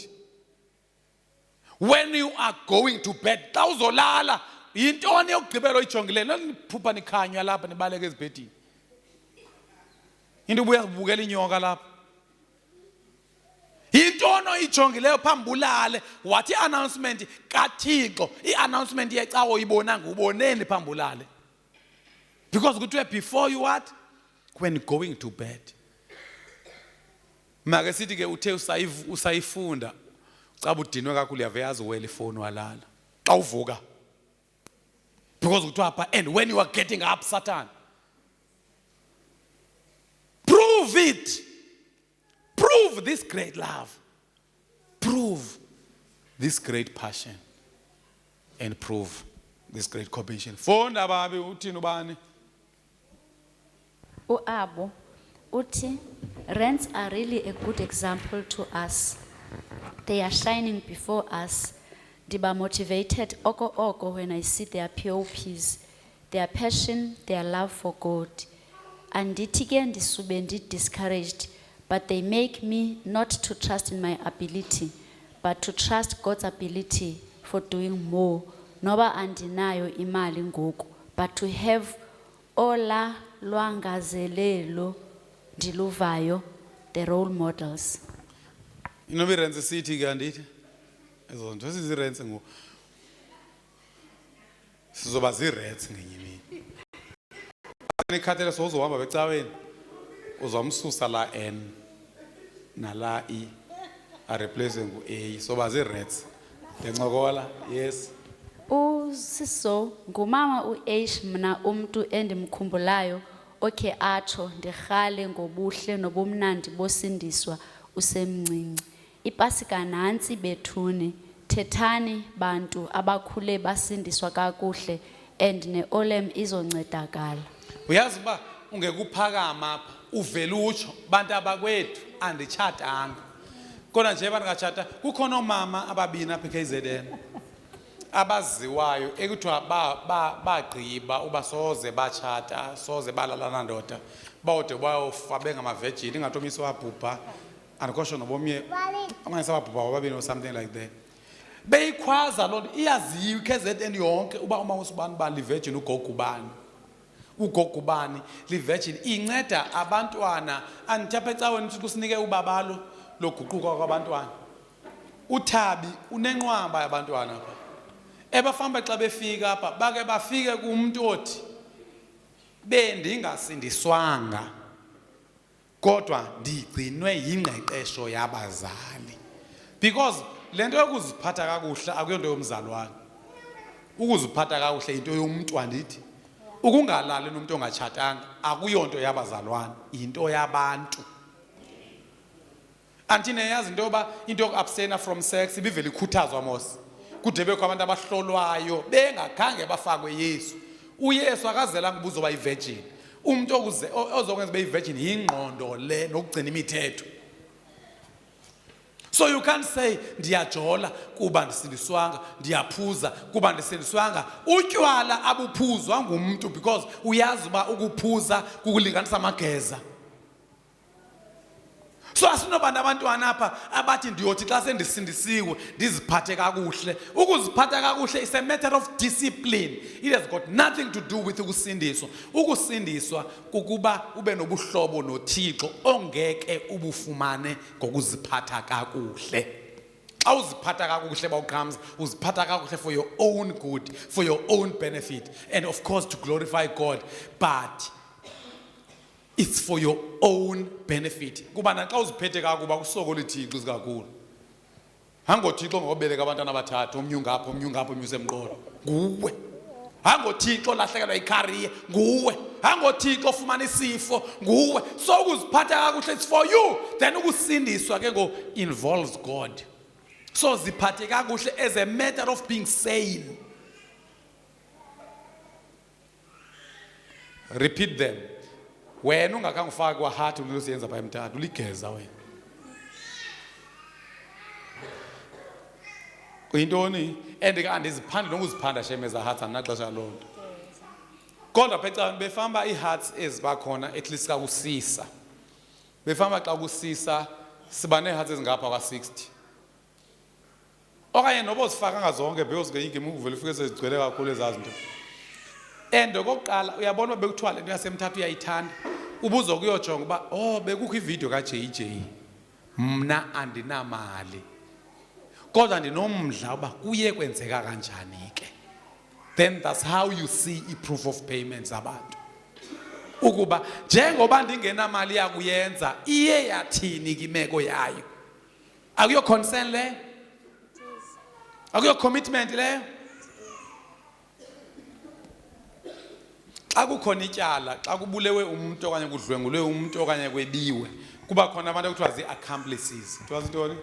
when you are going to bed xa uzolala yintoni yokugqibela oyijongileyo niphupha nikhanywa lapha nibaleke ezibhedini into ubuya kubukela inyoka lapha yintoni oyijongileyo phambi ulale wathi announcement kaThixo iannouncement yecawa uyibonanga uboneni phambi ulale because kuthiwe before you what when going to bed make sithi ke uthe usayifunda caba udinwe kakhulu yaveyazi uwela ifoni walala xa uvuka because kuthiwa apha and when you are getting up Satan prove it prove this great love prove this great passion and prove this great commission funda babi uthini ubani
Uabo uthi rents are really a good example to us. They are shining before us. Diba motivated oko when I see their POPs, their passion, their love for God. And again disubended discouraged, but they make me not to trust in my ability, but to trust God's ability for doing more, noba andinayo imali ngoku, but to have ola lwangazelelo ndiluvayo, the role models.
Inoba irents sithi ke andithi ezo nto sizirents ngo sizoba zirents ngenye imini. Nikhathele sozohamba becaweni uzamsusa la N nala E a replace ngu A soba zirents. Ndencokola yes.
Usiso ngumama uH mna umntu endimkhumbulayo okhe atsho ndirhale ngobuhle nobumnandi bosindiswa usemncinci. Ipasika nantsi bethuni, thethani bantu abakhule basindiswa kakuhle and neolem izoncedakala.
Uyazi uba ungekuphakama apha uvela utsho bantu abakwethu anditshatanga. Kodwa nje bandingatshata kukhona omama ababini apha eKZN abaziwayo ekuthiwa bagqiba uba soze batshata soze balalana ndoda bawode bayofa bengamavejini ingathi omisi wabhubha andikosho nobomnye amanye sababhubha wababini or something like that. Beyikhwaza loo nto iyaziyo iKZN yonke uba uma usibani bani livejini ugogubani livejini inceda abantwana andithi apha ecaweni ukuthi kusinike ubabalo loguquka kwabantwana. Uthabi unenqwaba yabantwana apha ebafamba xa befika apha bake bafike kumuntu othi bendingasindiswanga kodwa ndigcinwe yingqeqesho yabazali, because lento yokuziphatha kakuhle akuyonto yomzalwane. Ukuziphatha kakuhle into yomuntu andithi ukungalali nomuntu ongatshatanga akuyonto yabazalwane into yabantu. Antine yazi into yoba into yokuabstain from sex ibivele ikhuthazwa mos kude bekho abantu abahlolwayo bengakhange bafakwe Yesu. uYesu akazelanga ubuzoba ivirgin. Umuntu ozokwenza ube ivirgin yingqondo le nokugcina imithetho. So you can't say ndiyajola kuba ndisindiswanga, ndiyaphuza kuba ndisindiswanga. Utywala abuphuzwa ngumuntu because uyazi uba ukuphuza kukulinganisa amageza. So asinobantu abantwana apha abathi ndiyothi xa sendisindisiwe ndiziphathe kakuhle. Ukuziphatha kakuhle is a matter of discipline. It has got nothing to do with ukusindiswa. Ukusindiswa kukuba ube nobuhlobo noThixo ongeke ubufumane ngokuziphatha kakuhle. Xa uziphatha kakuhle bawuqhamza uziphatha kakuhle for your own good, for your own benefit, and of course to glorify God, but it's for your own benefit. Kuba naxa uziphethe kakuba kusokola iThixo sikakhulu. Hangothixo ngobeleka abantwana abathathu omnye ungapha omnye ungapha umyuse emqolo nguwe. Hangothixo lahlekelwa icareer nguwe. Hangothixo ufumana isifo nguwe. So ukuziphatha kakuhle it's for you. Then ukusindiswa ke ngo involves God. So ziphathe kakuhle as a matter of being sane. Repeat them. Wena ungakangifaki kwa heart ulisenza pha emthathu uligeza wena. Kuyintoni andiziphandle nokuziphanda shemeza hearts anaxesha lonto. Kodwa pheca befamba ihearts ezibakhona at least ka kusisa. Befamba xa kusisa siba nehearts ezingapha kwa 60. Okanye noba uzifaka ngazonke because ke ingema uvele ufike sezigcwele kakhulu ezazinto. And okokuqala uyabona bekuthiwa lento yasemthathu uyayithanda. Ubuzo kuyojonga uba oh bekukho ivideo kaJJ. Mna andinamali. Kodwa ndinomdla uba kuye kwenzeka kanjani ke. Then that's how you see i-proof of payments abantu. Ukuba njengoba ndingenamali yakuyenza iye yathini kimeko yayo. Akuyo concern le? Akuyo commitment le? Xa kukhona ityala, xa kubulewe umuntu okanye kudlwengulwe umuntu okanye kwebiwe, kuba khona abantu ekuthiwa zii-accomplices. Kuthiwa zintoni?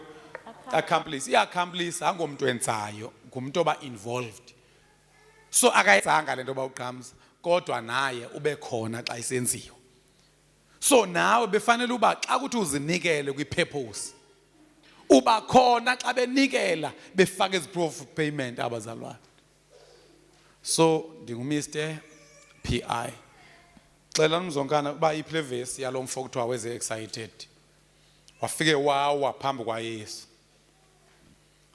Accomplice. I-accomplice angomuntu enzayo, ngumuntu oba involved. So akayenzanga le nto bawuqhamza, kodwa naye ube khona xa isenziwa. So nawe befanele uba xa kuthi uzinikele kwi-purpose, uba khona xa benikela befaka ezi-proof of payment abazalwane. So ndingu-Mr. PI. Xela umzonkana uba iplevesi yalo mfo kuthiwa weze excited. Wafike wawa phambi kwaYesu.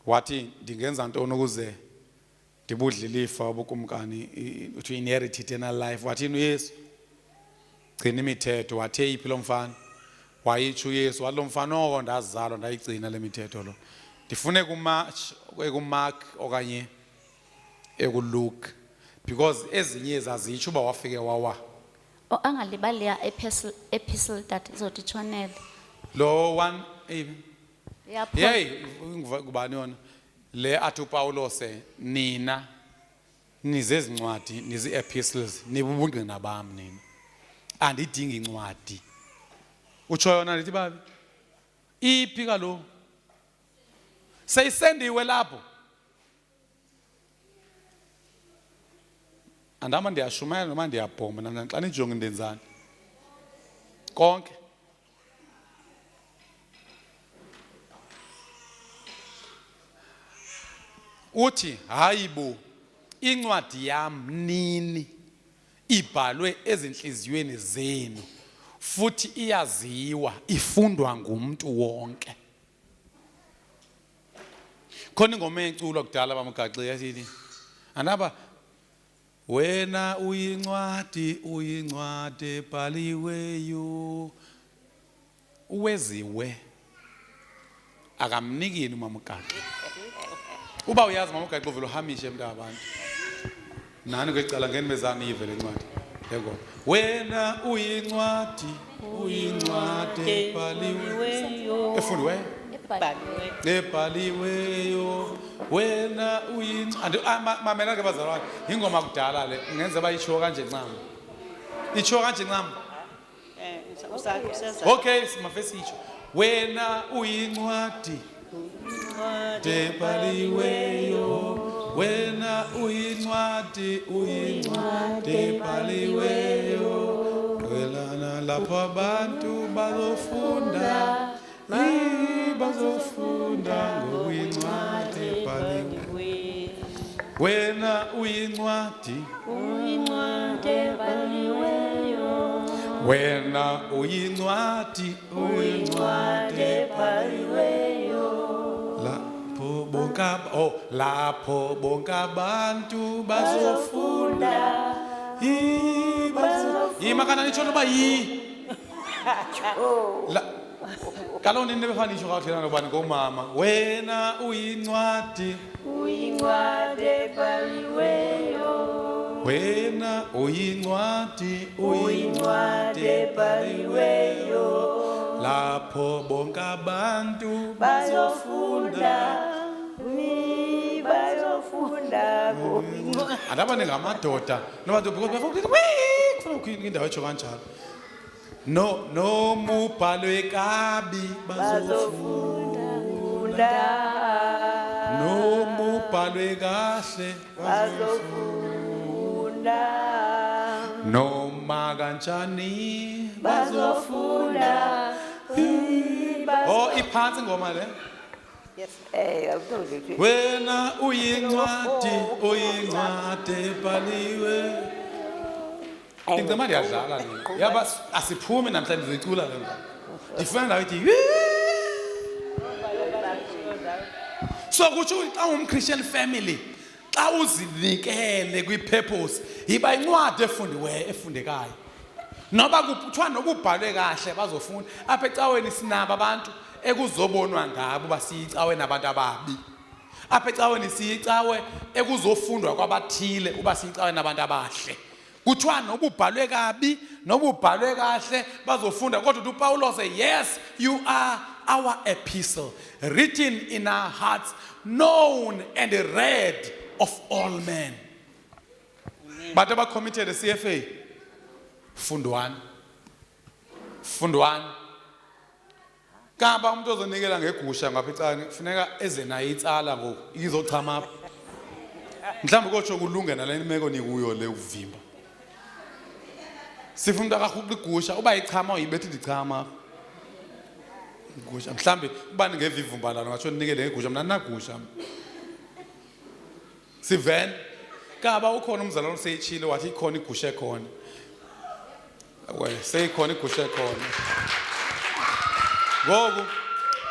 Wathi ndingenza ntoni ukuze ndibudle ilifa ubukumkani to inherit eternal life. Wathini uYesu? Gcina imithetho. Wathe yiphi lo mfana? Wayitsho uYesu wathi lo mfana oko ndazalwa ndayigcina le mithetho lo. Ndifune kuMark okanye ekuLuke because ezinye zazitsho uba wafike wawa.
Angalibali ya epistle that izotitshonela.
Lo one
Yapho.
hey ngubani yona le athi uPawulos nina nizezincwadi nizi epistles nibubungqina bami nina andidingi incwadi. Utsho yona lithi babi iphi kalo seyisendiwe lapho. Andama ndiyashumayela noma ndiyabhoma namna xa nijonge ndenzani konke. Uthi hayibo incwadi yam nini ibhalwe ezinhliziyweni zenu futhi iyaziwa ifundwa ngumuntu wonke. Khona ingoma eculo kudala bamgaxi yathi andaba wena uyincwadi ebhaliweyo uweziwe akamnikini uMamgaxi. Uba uyazi uMamgaxi uvela uhamishe emntwana abantu nani kwecala ngeni bezani ive le ncwadi yebo wena uyincwadi ebhaliweyo efundiweyo ebhaliweyo wena uyincwadi. Mamela ke bazalwane ingoma kudala le ngenze bayitsho kanje ncamo itsho kanje ncamo okay simafesi itsho wena uyincwadi ebhaliweyo wena uyincwadi ebhaliweyo welana lapho abantu bazofunda ngokuyincwadi ebhaliweyo wena uyincwadi ebhaliweyo wena uyincwadi ebhaliweyo lapho bonke abantu bazofunda yimakana nitsho noba kaloku nini nebefana nitsho kakuhlelana nobani ngomama wena uyincwadi ebhaliweyo wena uyincwadi ebhaliweyo lapho bonke abantu bazofunda andaba ningamadoda nobantu because bafuna indawo etsho kanjalo noma ubhalwe kabi bazofunda noma ubhalwe kahle bazofunda noma kanjani bazofunda. Oh iphansi ingoma le.
Yes, absolutely.
Wena uyincwadi ebhaliwe. Ingoma iyadlala le. Yaba asiphume namhlanje ngizicula le ngoma. Ndifuna nawe ithi so kutsho xa ungumChristian family xa uzinikele kwi-purpose yiba incwadi efundekayo noba kuthiwa nokubhalwe kahle bazofunda apha ecaweni sinabo abantu ekuzobonwa ngabo basiyicawe nabantu ababi apha ecaweni siyicawe ekuzofundwa kwabathile uba siyicawe nabantu abahle kuthiwa nobubhalwe kabi nobubhalwe kahle bazofunda kodwa uPaulos say yes you are our epistle written in our hearts known and read of all men. But about committed the CFA fundwani kamba umuntu ozonikela ngegusha ngapha ecane kufuneka eze nayo itsala ngoku izochama apha mhlawumbe kotsho kulungena le imeko nikuyo le uvimba sifuna akahuqa igusha uba ichama uyibethi ndichama apha igusha mhlawumbe ubani ngevivumba lana ngatsho ninikele ngegusha mna nagusha siven kaba ukhona umzalwane useyitshile wathi ikhona igusha ekhona seyikhona igusha ekhona ngoku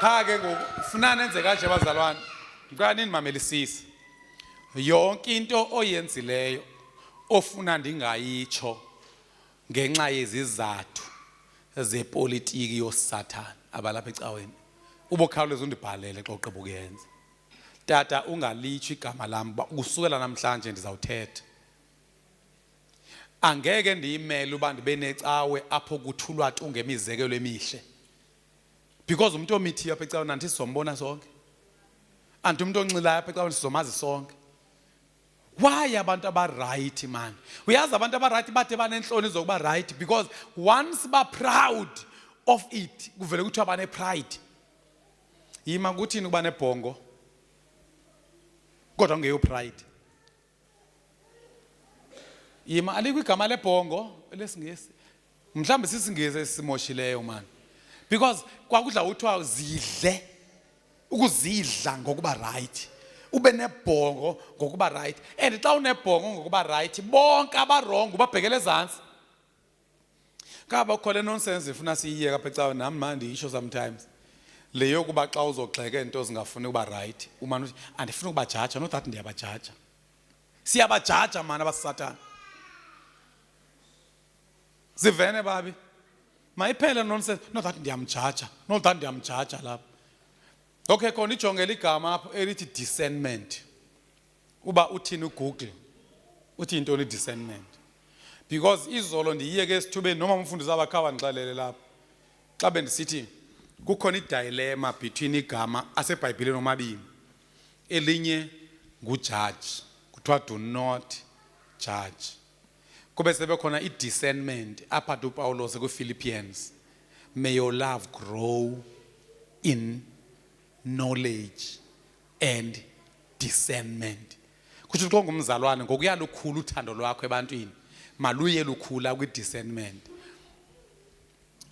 cha ke ngoku ufuna nenze kanje bazalwane ngicela nini mamelisisi yonke into oyenzileyo ofuna ndingayitsho ngenxa yezizathu zepolitiki yosathana abalapha ecaweni, ubokhawuleza undibhalele xa ugqiba ukuyenza. Tata, ungalitsho igama lam uba kusukela namhlanje ndizawuthetha. Angeke ndiyimele uba ndibe necawe apho kuthulwa tu ngemizekelo emihle, because umuntu omithiyo apha ecaweni andithi sizombona sonke, anti umuntu oncilayo apha ecaweni sizomazi sonke. Why abantu abarayithi man? Uyazi abantu abarayithi bathe banenhloni zokuba right, because once ba proud of it kuvele kuthiwa bane pride. Yima kuthini ukuba nebhongo kodwa ungeyo pride? Yima alikho igama lebhongo lesingesi, mhlawumbe sisingesi esimoshileyo man, because kwakudla uthiwa zidle, ukuzidla ngokuba right, ube nebhongo ngokuba right. And xa unebhongo ngokuba right, bonke abarong ubabhekele ezantsi. Kaba khole nonsense ifuna siyiyeka apha ecaweni, nami manje ndiyisho sometimes leyo kuba xa uzogxeka into zingafuni ukuba right, umane uthi andifuni ukubajaja, no that ndiyabajaja. Siyabajaja man abasatana. Zivene babi, mayiphele nonsense, no that ndiyamjaja, no that ndiyamjaja lapha. Okay, khona ijongela igama apho elithi discernment. Uba uthini uGoogle uthi intoni discernment, because izolo ndiyiyeke esithubeni noma umfundisi abakhawa ndixelele lapho xa bendisithi kukhona idilemma between igama aseBhayibhelini omabini, elinye ngujudge, kuthiwa do not judge, kube sebe khona i-discernment apha uPawulos kwiPhilippians, may your love grow in knowledge and discernment. Kusho xa ungumzalwane ngokuya lukhulu uthando lwakho ebantwini, maluye lukhula kwi-discernment.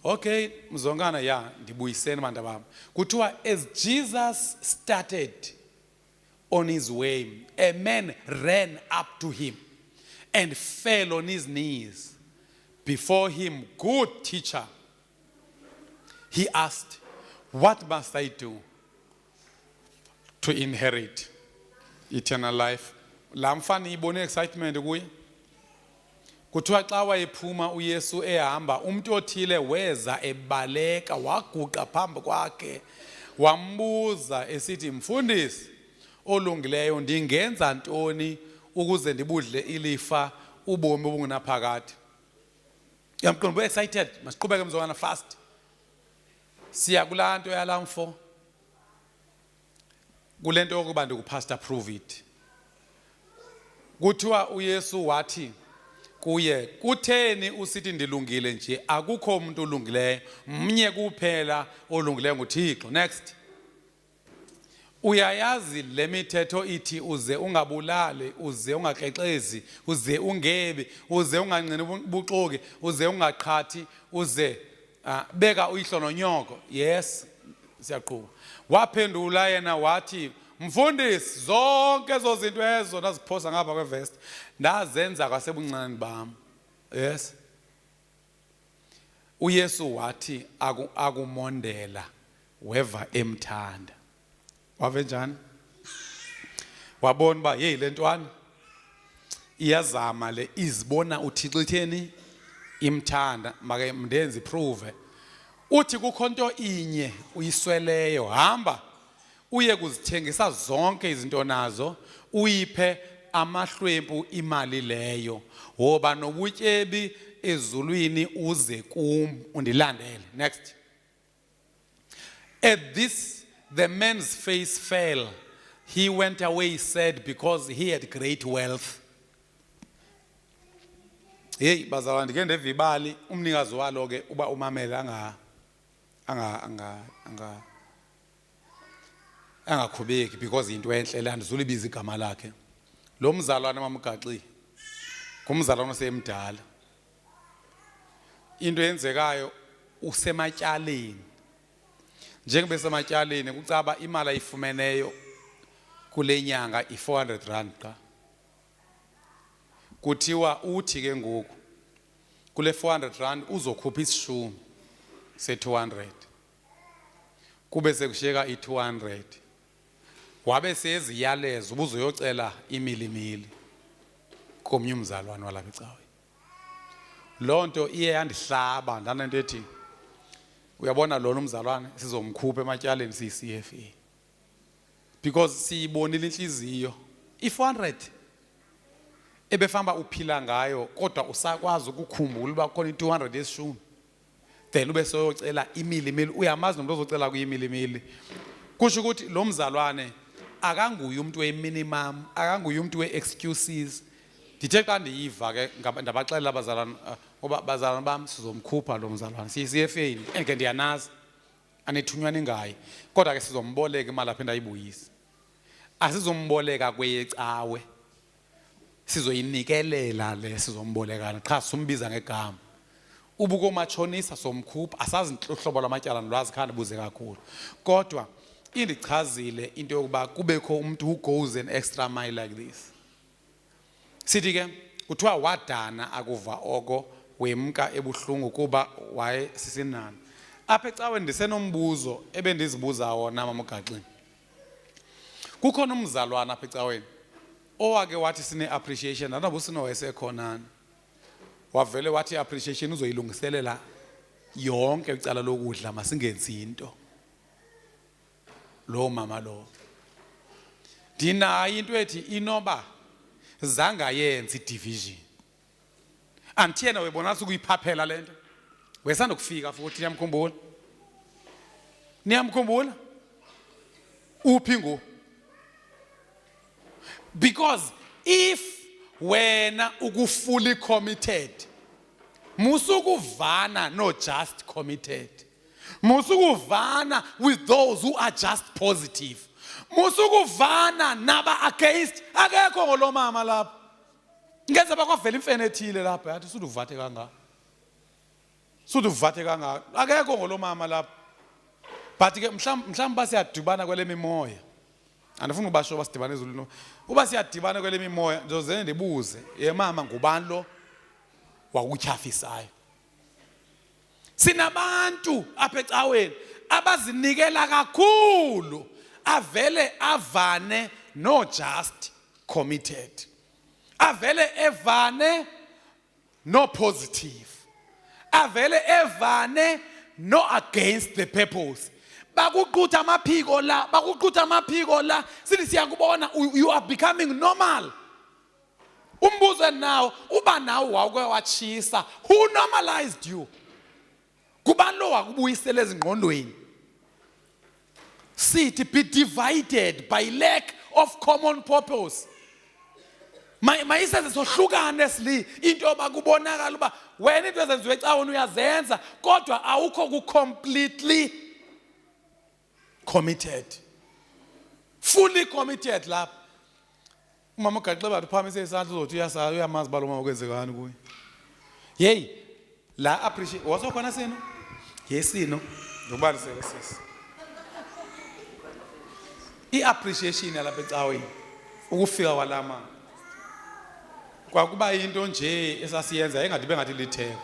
Okay, mzongana ya ndibuyiseni bantu bam. Kuthiwa as Jesus started on his way, a man ran up to him and fell on his knees before him. Good teacher, he asked, what must I do to inherit eternal life? La mfana ibone excitement kuye. Kuthiwa xa wayephuma uYesu ehamba, umuntu othile weza ebaleka waguqa phambi kwakhe wambuza esithi, mfundisi olungileyo, ndingenza ntoni ukuze ndibudle ilifa ubomi obungunaphakade? Yamqondo excited, masiqhubeke mzokana fast. Siya kulanto yalamfo, kulento yokuba ndikupastor prove it. Kuthiwa uYesu wathi kuye, kutheni usithi ndilungile nje? Akukho umuntu olungileyo, mnye kuphela olungileyo, nguThixo. Next. Uyayazi le mithetho ithi uze ungabulali, uze ungakrexezi, uze ungebi, uze unganqini ubuxoki, uze ungaqhathi, uze beka uyihlo nonyoko. Yes, siyaqhuba. Waphendula yena wathi, mfundisi, zonke ezo zinto ezo naziphosa ngapha kwevest ndazenza kwasebuncaneni bam. Yes. uYesu wathi akumondela weva emthanda. Wave njani? Wabona ba hey le ntwana iyazama le, izibona uThixo itheni imthanda, make mndenze prove. Uthi kukho into inye uyisweleyo, hamba uye kuzithengisa zonke izinto nazo, uyiphe amahlwempu imali leyo, woba nobutyebi ezulwini uze kum undilandele. Next. At this the man's face fell. He went away sad because he had great wealth. Hey bazalwane, ndike ndeva ibali umnikazi walo ke uba umamela angakhubeki because into enhle la ndizula ibiza igama lakhe. Lo mzalwane mamgaxi ngumzalwane osemdala. Into yenzekayo usematyaleni. Njengoba sematyaleni kucaba imali ayifumeneyo kule nyanga i400 qa. Kuthiwa uthi ke ngoku kule 400 rand uzokhupha isishumi se200, kube sekushiyeka i200. wabe seziyalezo ubuzoyocela imilimili komnye umzalwane walapha ecawe. Lonto iye yandihlaba ndanento ethi uyabona lona umzalwane sizomkhupha ematyaleni siyi-CFA because siyibonile inhliziyo i-400 ebefamba uphila ngayo kodwa usakwazi ukukhumbula uba khona i-200 yesishumi then ube soyocela imilimili. Uyamazi nomuntu ozocela kuyimilimili kusho ukuthi lo mzalwane akanguye umuntu we-minimum, akanguye umuntu we-excuses. Ndithe xa ndiyiva ke ndabaxelela abazalwane ngoba bazalwane bam sizomkhupha lo mzalwane siyi-CFA and ndiyanazi anethunywana ingayi kodwa ke sizomboleka imali aphinda ayibuyise. Asizomboleka kweyecawe, sizoyinikelela le sizombolekana cha sombiza ngegama. Ubukomatshonisa somkhupha asazi uhlobo lwamatyala nolwazi khanda buze kakhulu kodwa indichazile into yokuba kubekho umuntu who goes an extra mile like this. Sithi ke kuthiwa wadana akuva oko wemka ebuhlungu kuba waye sisinani. Apha ecaweni ndisenombuzo ebendizibuza wona mama uGaxini. Kukhona umzalwana apha ecaweni owake wathi sine appreciation nanoba usinowayesekhonana wavele wathi appreciation uzoyilungiselela yonke icala lokudla masingenzi into. Lo mama lo ndinayo into ethi inoba zangayenza i-division anthiyena webona ukuyiphaphela lento wesanda kufika futhi niyamkhumbula uphi ngo. Because if wena ukufully committed musukuvana no just committed, musukuvana with those who are just positive, musukuvana naba against akekho ngolomama lapha. Ngeze bakwavela imfene ethile lapha yathi suduvathe kangaka, suduvathe kangaka akekho ngolomama lapha. But ke mhlawumbe basiyadibana kwele mimoya andifuna ubasho basidibana ezulu uba siyadibana kwele mimoya ndizozene ndibuze ye mama ngubani lo wakutyhafisayo. Sinabantu apha ecaweni abazinikela kakhulu avele avane no just committed, avele evane no positive, avele evane no against the purpose. Bakuqutha amaphiko la sithi siyakubona you are becoming normal. Umbuzo nawo uba nawo wawuke wachisa, who normalized you? Kubani lo wakubuyisela ezingqondweni? Sithi be divided by lack of common purpose. Mayiseze sohlukane sli into bakubonakala uba wena into ezenziwe ecaweni uyazenza kodwa awukho ku completely committed, fully committed lapha. Umama uGaxini bathi phamise isandla uzothi uyamazi balo mama kwenzekani kuye. Hey la appreciate wasokhona sino yesino ngobaliseke sisi i-appreciation yalapha ecaweni ukufika walama kwakuba into nje esasiyenza engathi bengathi litheko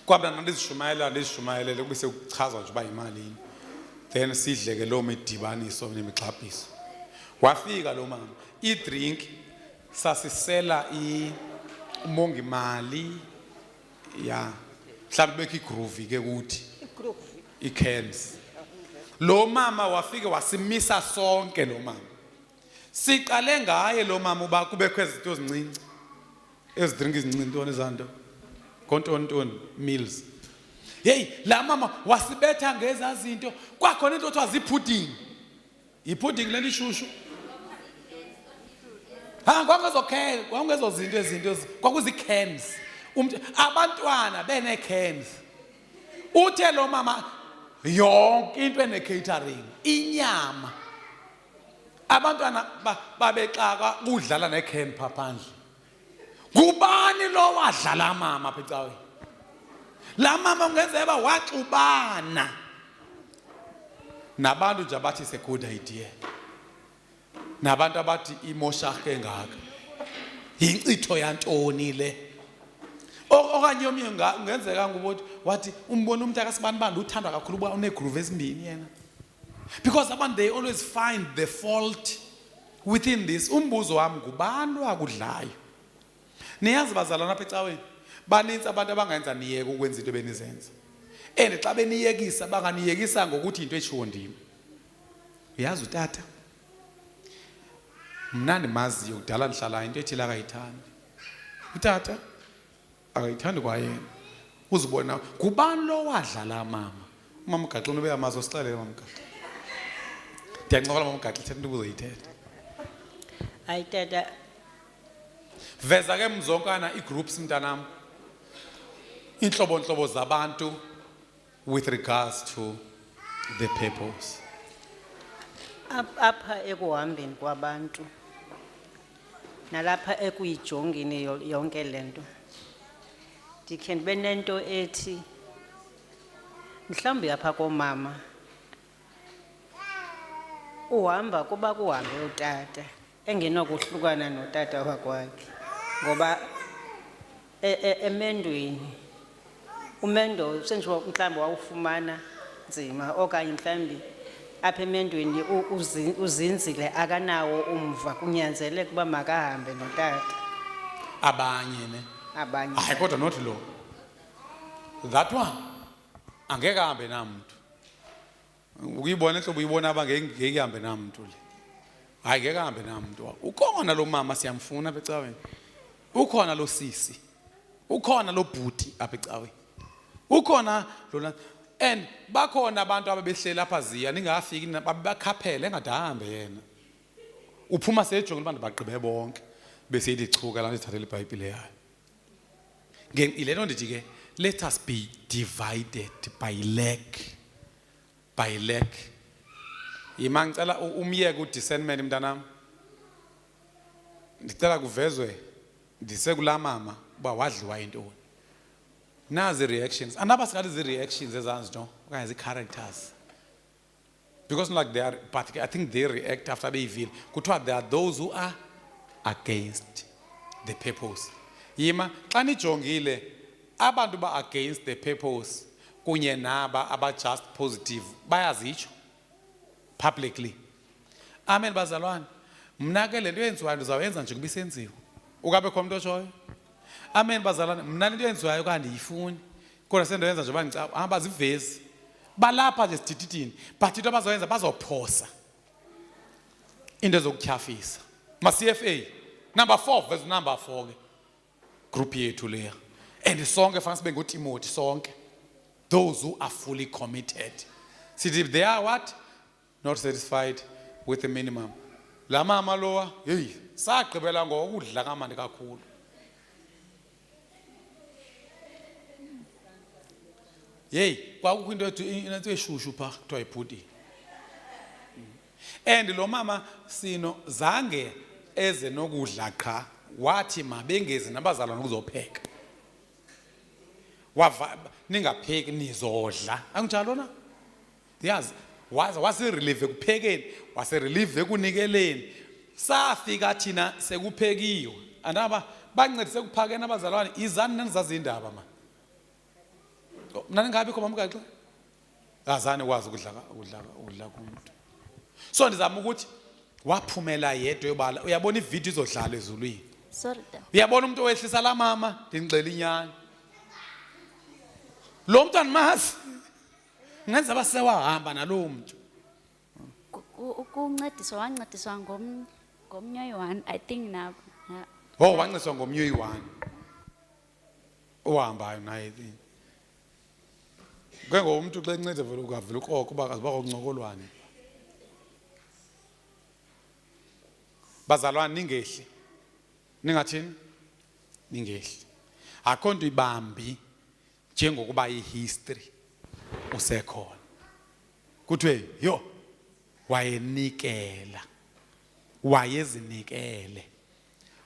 kwabana ndizishumayelele kube sekuchazwa nje uba yimalini then sidleke lo midibaniso nemixhaphiso. Wafika lo mama i-drink sasisela umongi imali ya mhlawumbe bekho igroove ke kuthi i-cans. Lo mama wafika wasimisa sonke lo mama. Siqale ngaye lo mama uba kubekho izinto ezincinci ezidrink izincinci ntoni ezanto kontoni meals. Hey la mama wasibetha ngezazinto kwakhona into othiwa zipudding. Ipudding leli shushu kwangezozinto kwakuzi-cans. Abantwana bene-cans. Uthe lo mama yonke into ene-catering, inyama. Abantwana babexaka udlala ne-can phaphandle. Kubani lo wadlala mama apha ecaweni? La mama ungenzeka waxubana nabantu nje abathi it's a good idea, nabantu abathi imoshake engaka yincitho yantoni le. Okanye omnye ungenzeka ngokuthi wathi umbona umuntu akasibani bani uthandwa kakhulu uba unegroove ezimbini yena Because abantu, they always find the fault within this. Umbuzo wami ngubani wakudlayo? Niyazi bazalwana apha ecaweni, baninzi abantu abangayenza niyeke ukwenza into benizenza. And xa beniyekisa banganiyekisa ngokuthi into etshiwo ndim. Uyazi utata? Mna ndimaziyo kudala ndihlala into ethile akayithandi. Utata akayithandi kwayena. Uzibona kubani lo wadlala mama? Umama uGaxa ube amazo sixelele mama uGaxa. Ndiyancokola mama uGaxa ithetha into ubuzoyithetha.
Hayi tata,
Veza ke mzonkana igroups mntanam. Inhlobo zabantu with regards to the purpose.
apha ekuhambeni kwabantu nalapha ekuyijongeni yonke lento, ndikhe ndibe nento ethi mhlawumbi apha komama uhamba kuba kuhambe utata engenokuhlukana notata wakwakhe, ngoba emendweni umendo senjengoba mhlawumbi wawufumana nzima okanye mhlawumbi apha emendweni uzinzile akanawo umva, kunyanzeleke ukuba makahambe notata.
Abanye ne.
Abanye
Hayi kodwa not lo. That one angeke ahambe namuntu. Ukuyibona ehlobo uyibona abangeke ihambe namuntu le. Hayi ngeke ahambe namuntu. Ukhona lo mama siyamfuna apha ecaweni. Ukhona lo sisi. Ukhona lo bhuti apha ecaweni. Ukhona lo, and bakhona abantu ababehlela apha ziya ningafiki babakhaphele engahambe yena. Uphuma sejongile abantu baqhibe bonke bese ilichuka la lithathele iBhayibhile yayo. Ngilento ndithi ke, let us be divided by lack. By lack. Yima ngicela umyeke udiscernment mntanami. Ndicela kuvezwe ndisekula mama uba wadliwa intoni. Nazi reactions. Anaba singathi zi reactions ezanzi no okanye zi characters. Because not like they are, but I think they react after they feel. Kuthiwa there are those who are against the purpose. Yima xa nijongile abantu ba against the purpose kunye naba aba just positive bayazitsho publicly. Amen bazalwane. Mna ke lento yenziwayo ndizawenza nje kuba isenziwe. Ukabe khona umuntu oshoyo? Amen bazalwane. Mna lento yenziwayo kanti yifuni. Kodwa sendoyenza nje bangicaba abazivezi. Balapha nje sidididini, but into abazoyenza bazophosa into zokutyhafisa. Ma CFA number 4 verse number 4 ke group yethu leya. And sonke fanele sibe ngoTimothy sonke. Those who are fully committed. See, if they are what? Not satisfied with the minimum. La mama lowa, hey, sagqibela ngokudla kamandi kakhulu. Hey, kwakukho into eshushu pha kuthiwa yibhudi. And lo mama sino zange eze nokudla qha, wathi mabengezi nabazalwana ukuzopheka. Wava ningapheki nizodla. Anginjalo na? Yazi, wase relieve ekuphekeni, wase relieve ekunikeleni. Safika thina sekuphekiwe. Andaba bancedise ukuphakeni abazalwane, izani nenizazi indaba man. Mna ngabe khoma mkaxa? Azane kwazi ukudla kumuntu. So ndizama ukuthi waphumela yedwa yobala. Uyabona ivideo izodlala ezulwini.
Sorry da.
Uyabona umuntu owehlisa la mama, ndingixela inyani. Lo mntwana mazi. Ngenza basewahamba nalo muntu.
Ukuncediswa wancediswa ngomnye one, I think nabo.
Oh, wancediswa ngomnye one. Ohambayo naye. Kengo umuntu xa encede vele ukavela ukroko kuba akaziba koncokolwane. Bazalwane ningehli. Ningathini? Ningehli. Akho nto ibambi njengokuba ihistory usekhona. Kuthiwe yo wayenikela. Wayezinikele.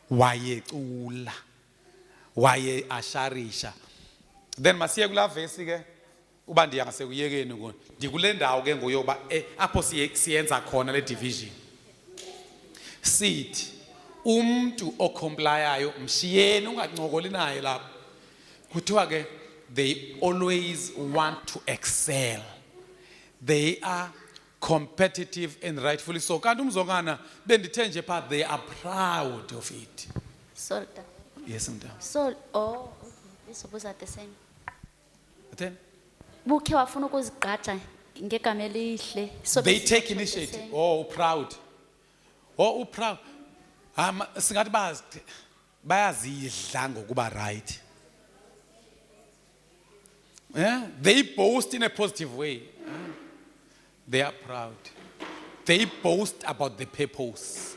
Wayecula. Waye asharisha. Then masiye kula verse ke uba ndiyangasekuyekeni ngone. Ndikule ndawo ke ngoyoba apho siyenza khona le division. Sithi umuntu ocomplyayo mshiyeni ungancokoli naye lapho. Kuthiwa ke they always want to excel. They are competitive and rightfully so. Kanti umzongana bendithe nje pha, they are proud of it.
So,
Yes, mntana.
so, oh, okay. These both are the same.
Then
Bukhe wafuna ukuzigqaja ngegama elihle. So
they
bese-
take
the
initiative.
same.
Oh, proud. Oh, proud. Singathi bayazidla ngokuba right. Yeah, they boast in a positive way. They are proud. They boast about the purpose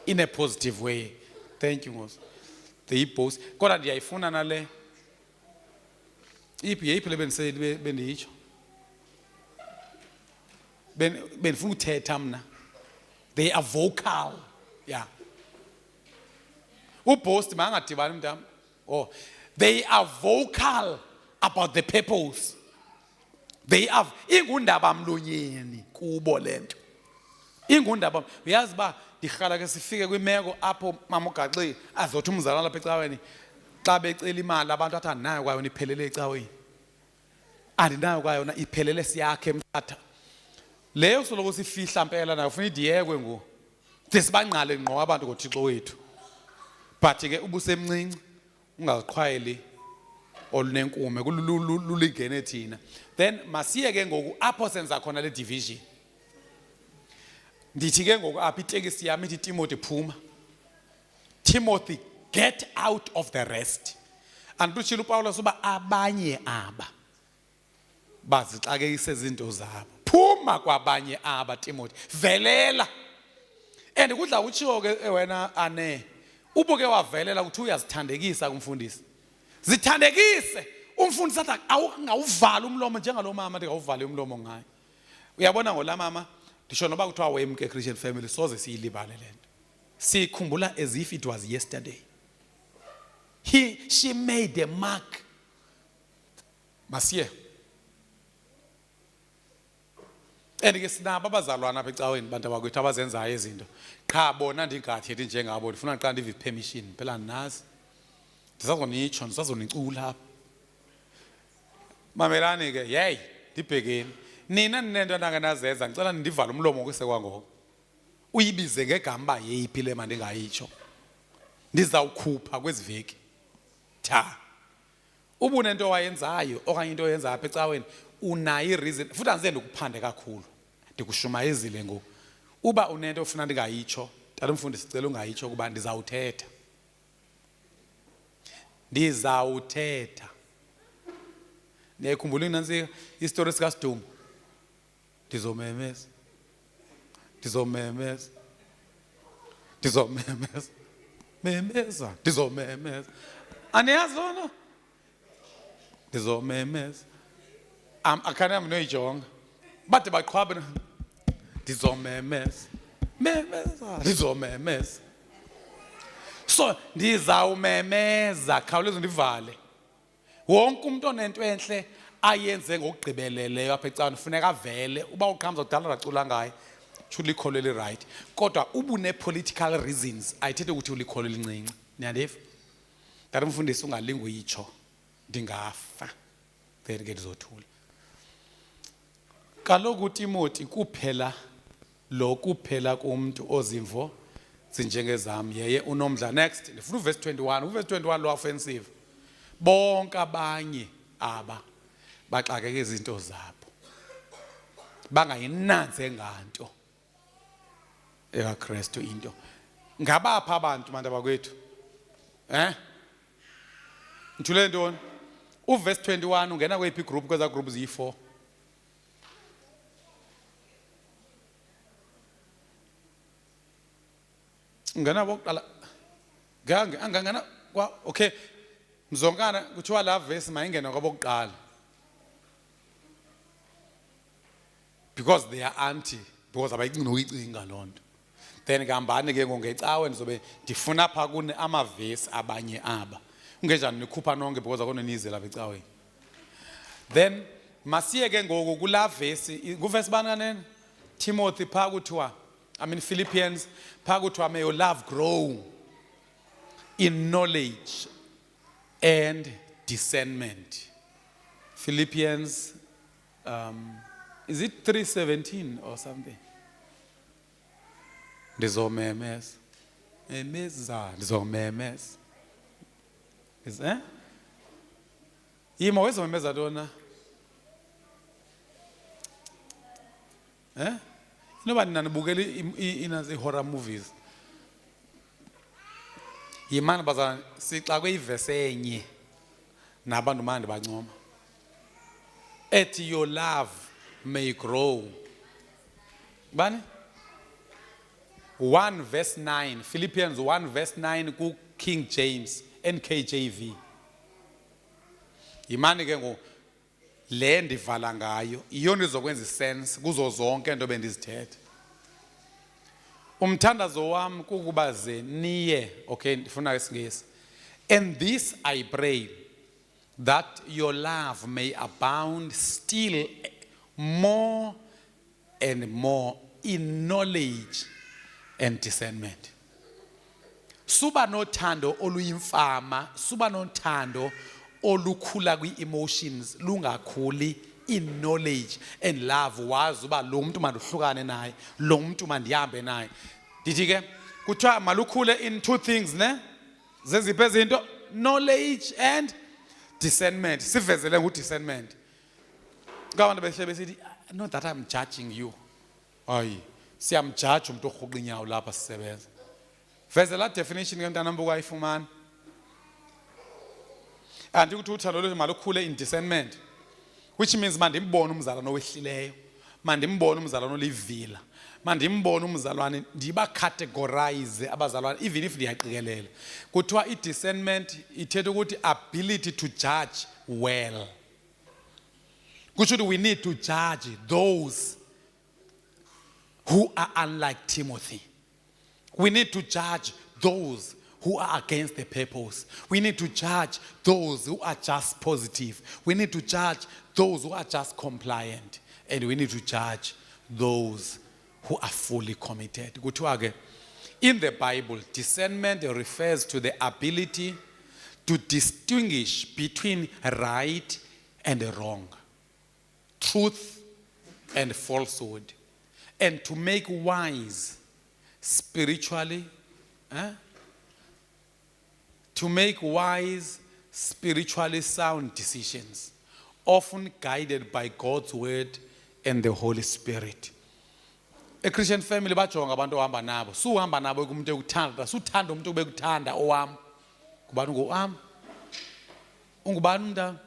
in a positive way. Thank you, Mos. They boast. Kodwa ndiyayifuna nale. Yiphi le bendiyitsho. Benifuna uthetha mna. They are vocal. Yeah. Uboast mangadibani mntam. Oh, they are vocal about the purpose. They have ingundaba mlonyeni kubo lento. Ingundaba uyazi ba ndihlala ke sifike kwimeko apho mama uGaxi azothi umzalwana lapha ecaweni xa becela imali abantu athi andinayo kwayona iphelele ecaweni. Andinayo kwayona iphelele siyakhe emthatha. Leyo soloko sifihla impela nayo ufuna idiyekwe ngo. Sesibangqale ngqo abantu ngoThixo wethu. But ke ubusemncinci ungaziqhwayeli olunenkume kululingene thina. Then masiye ke ngoku apho senza khona le division. Ndithi ke ngoku apha itekisi yami ithi Timothy phuma. Timothy, get out of the rest. Andutshila uPawulos uba abanye aba bazixakekise izinto zabo. Phuma kwabanye aba Timothy. Velela. And kudla utshiwo ke wena ane. Ubuke wavelela ukuthi uyazithandekisa kumfundisi. Zithandekise. Umfundisi athi awungawuvala umlomo njengalo mama ndingawuvale umlomo ngayo. Uyabona ngola mama ndisho noba kuthiwa wemke Christian family soze siyilibale lento. Sikhumbula as if it was yesterday. She made a mark. Masiye. Ke sinabo abazalwana apha ecaweni bantu abakwethu abazenzayo izinto. Qha bona ndingathethi njengabo ndifuna qala ndive permission phela nazi. Ndisazonitsho ndisazonicula apha. Mamelani ke hey ndibhekeni. Nina ninento nangenazenza ngicela ndivala umlomo kwesekwangoko. Uyibize ngegama ba yeyiphi le manje ngayitsho. Ndizawukhupha kweziveki. Tha. Ubunento wayenzayo okanye into oyenza apha ecaweni unayi reason futhi andize ndikuphande kakhulu. Ndikushumayezile ngoku. Uba unento ofuna ndingayitsho, tata umfundisi sicela ungayitsho kuba ndizawuthetha. Ndizawuthetha. Niyakhumbula nansi istory sika Sidum. Ndizomemeza. Ndizomemeza. Ndizomemeza. Memeza. Ndizomemeza. Aniyazi lona? Ndizomemeza. Akhane amnoyijonga. Bade baqhwaba ndizomemeza. Memeza. Ndizomemeza. So ndizawumemeza khawuleza ndivale. Wonke umuntu onento enhle ayenze ngokugqibeleleyo apha ecaweni kufuneka avele uba uqhamza kudala racula ngaye tsho ulikholo eli right kodwa ubune political reasons ayithethi ukuthi ulikholo elincinci niyandiva tata umfundisi ungalinga uyitsho ndingafa then ke ndizothula kaloku uTimothy kuphela kumuntu ozimvo zinjengezam yeye unomdla. Next ndifuna uverse 21 uverse 21 lo offensive bonke abanye aba baxakeke izinto zabo bangayinanze nganto ekaKristu into ngabapha abantu manje abakwethu Nthule ntoni uverse 21 ungena kweyiphi group kweza group ziyi4 ngana bokuqala angangana kwa okay mzongana kuthiwa la verse mayingena kwabokuqala because they are anti because abayicinga uyicinga lonto then ngihambani ke ngongecawe ndizobe ndifuna pha kune amavesi abanye aba ungenjani nikhupha nonke because akona nize lapha ecaweni then masiye ke ngoku kula verse kuverse bani kanene Timothy pha kuthiwa Philippians pha kuthiwa may your love grow in knowledge and discernment. Philippians Is it 3:17 or something? Ndizomemeza. Ndizomemeza. Is Yima wezomemeza dona? Inoba ninanibukela inazi horror movies. Yimani bazana sixakwe ivese enye nabantu manje bancoma. Ethi your love may grow. Bani? 1 verse 9, Philippians 1 verse 9 ku King James NKJV. Yimani ke ngo le ndivala ngayo iyona izokwenza isense kuzo zonke into bendizithethe. Umthandazo wami kukuba ze niye, okay, ndifuna isingesi. And this I pray, that your love may abound still more and more in knowledge and discernment. Suba nothando oluyimfama, suba nothando olukhula kwi-emotions, lungakhuli in knowledge and love. Wazi uba lo muntu manduhlukane naye, lo muntu mandihambe naye. Dithi ke kuthiwa malukhule in two things, ne? Zeziphi izinto? Knowledge and discernment. Sivezele discernment. Ngabantu behle besithi, not that I'm judging you. Hayi, siyamjudge umuntu ohuqa inyawo lapha sisebenza. Vezela definition ke mntana mbuka ayifumana. Anti ukuthi uthando lolu malukhule in discernment, which means mandimbone umzalwane owehlileyo, mandimbone umzalwane olivila, mandimbone umzalwane ndiba categorize abazalwane even if ndiyaqikelela. Kuthiwa i-discernment ithetha ukuthi ability to judge well. Kusho we need to judge those who are unlike Timothy. We need to judge those who are against the purpose. We need to judge those who are just positive. We need to judge those who are just compliant. And we need to judge those who are fully committed. In the Bible, discernment refers to the ability to distinguish between right and wrong, truth and falsehood, and to make wise spiritually, to make wise, spiritually sound decisions, often guided by God's word and the Holy Spirit. A Christian family bajonga abantu ohamba nabo. Suhamba nabo kumuntu ekuthanda, suthanda umuntu obekuthanda owami. Kubani ngowami? Ungubani umntana?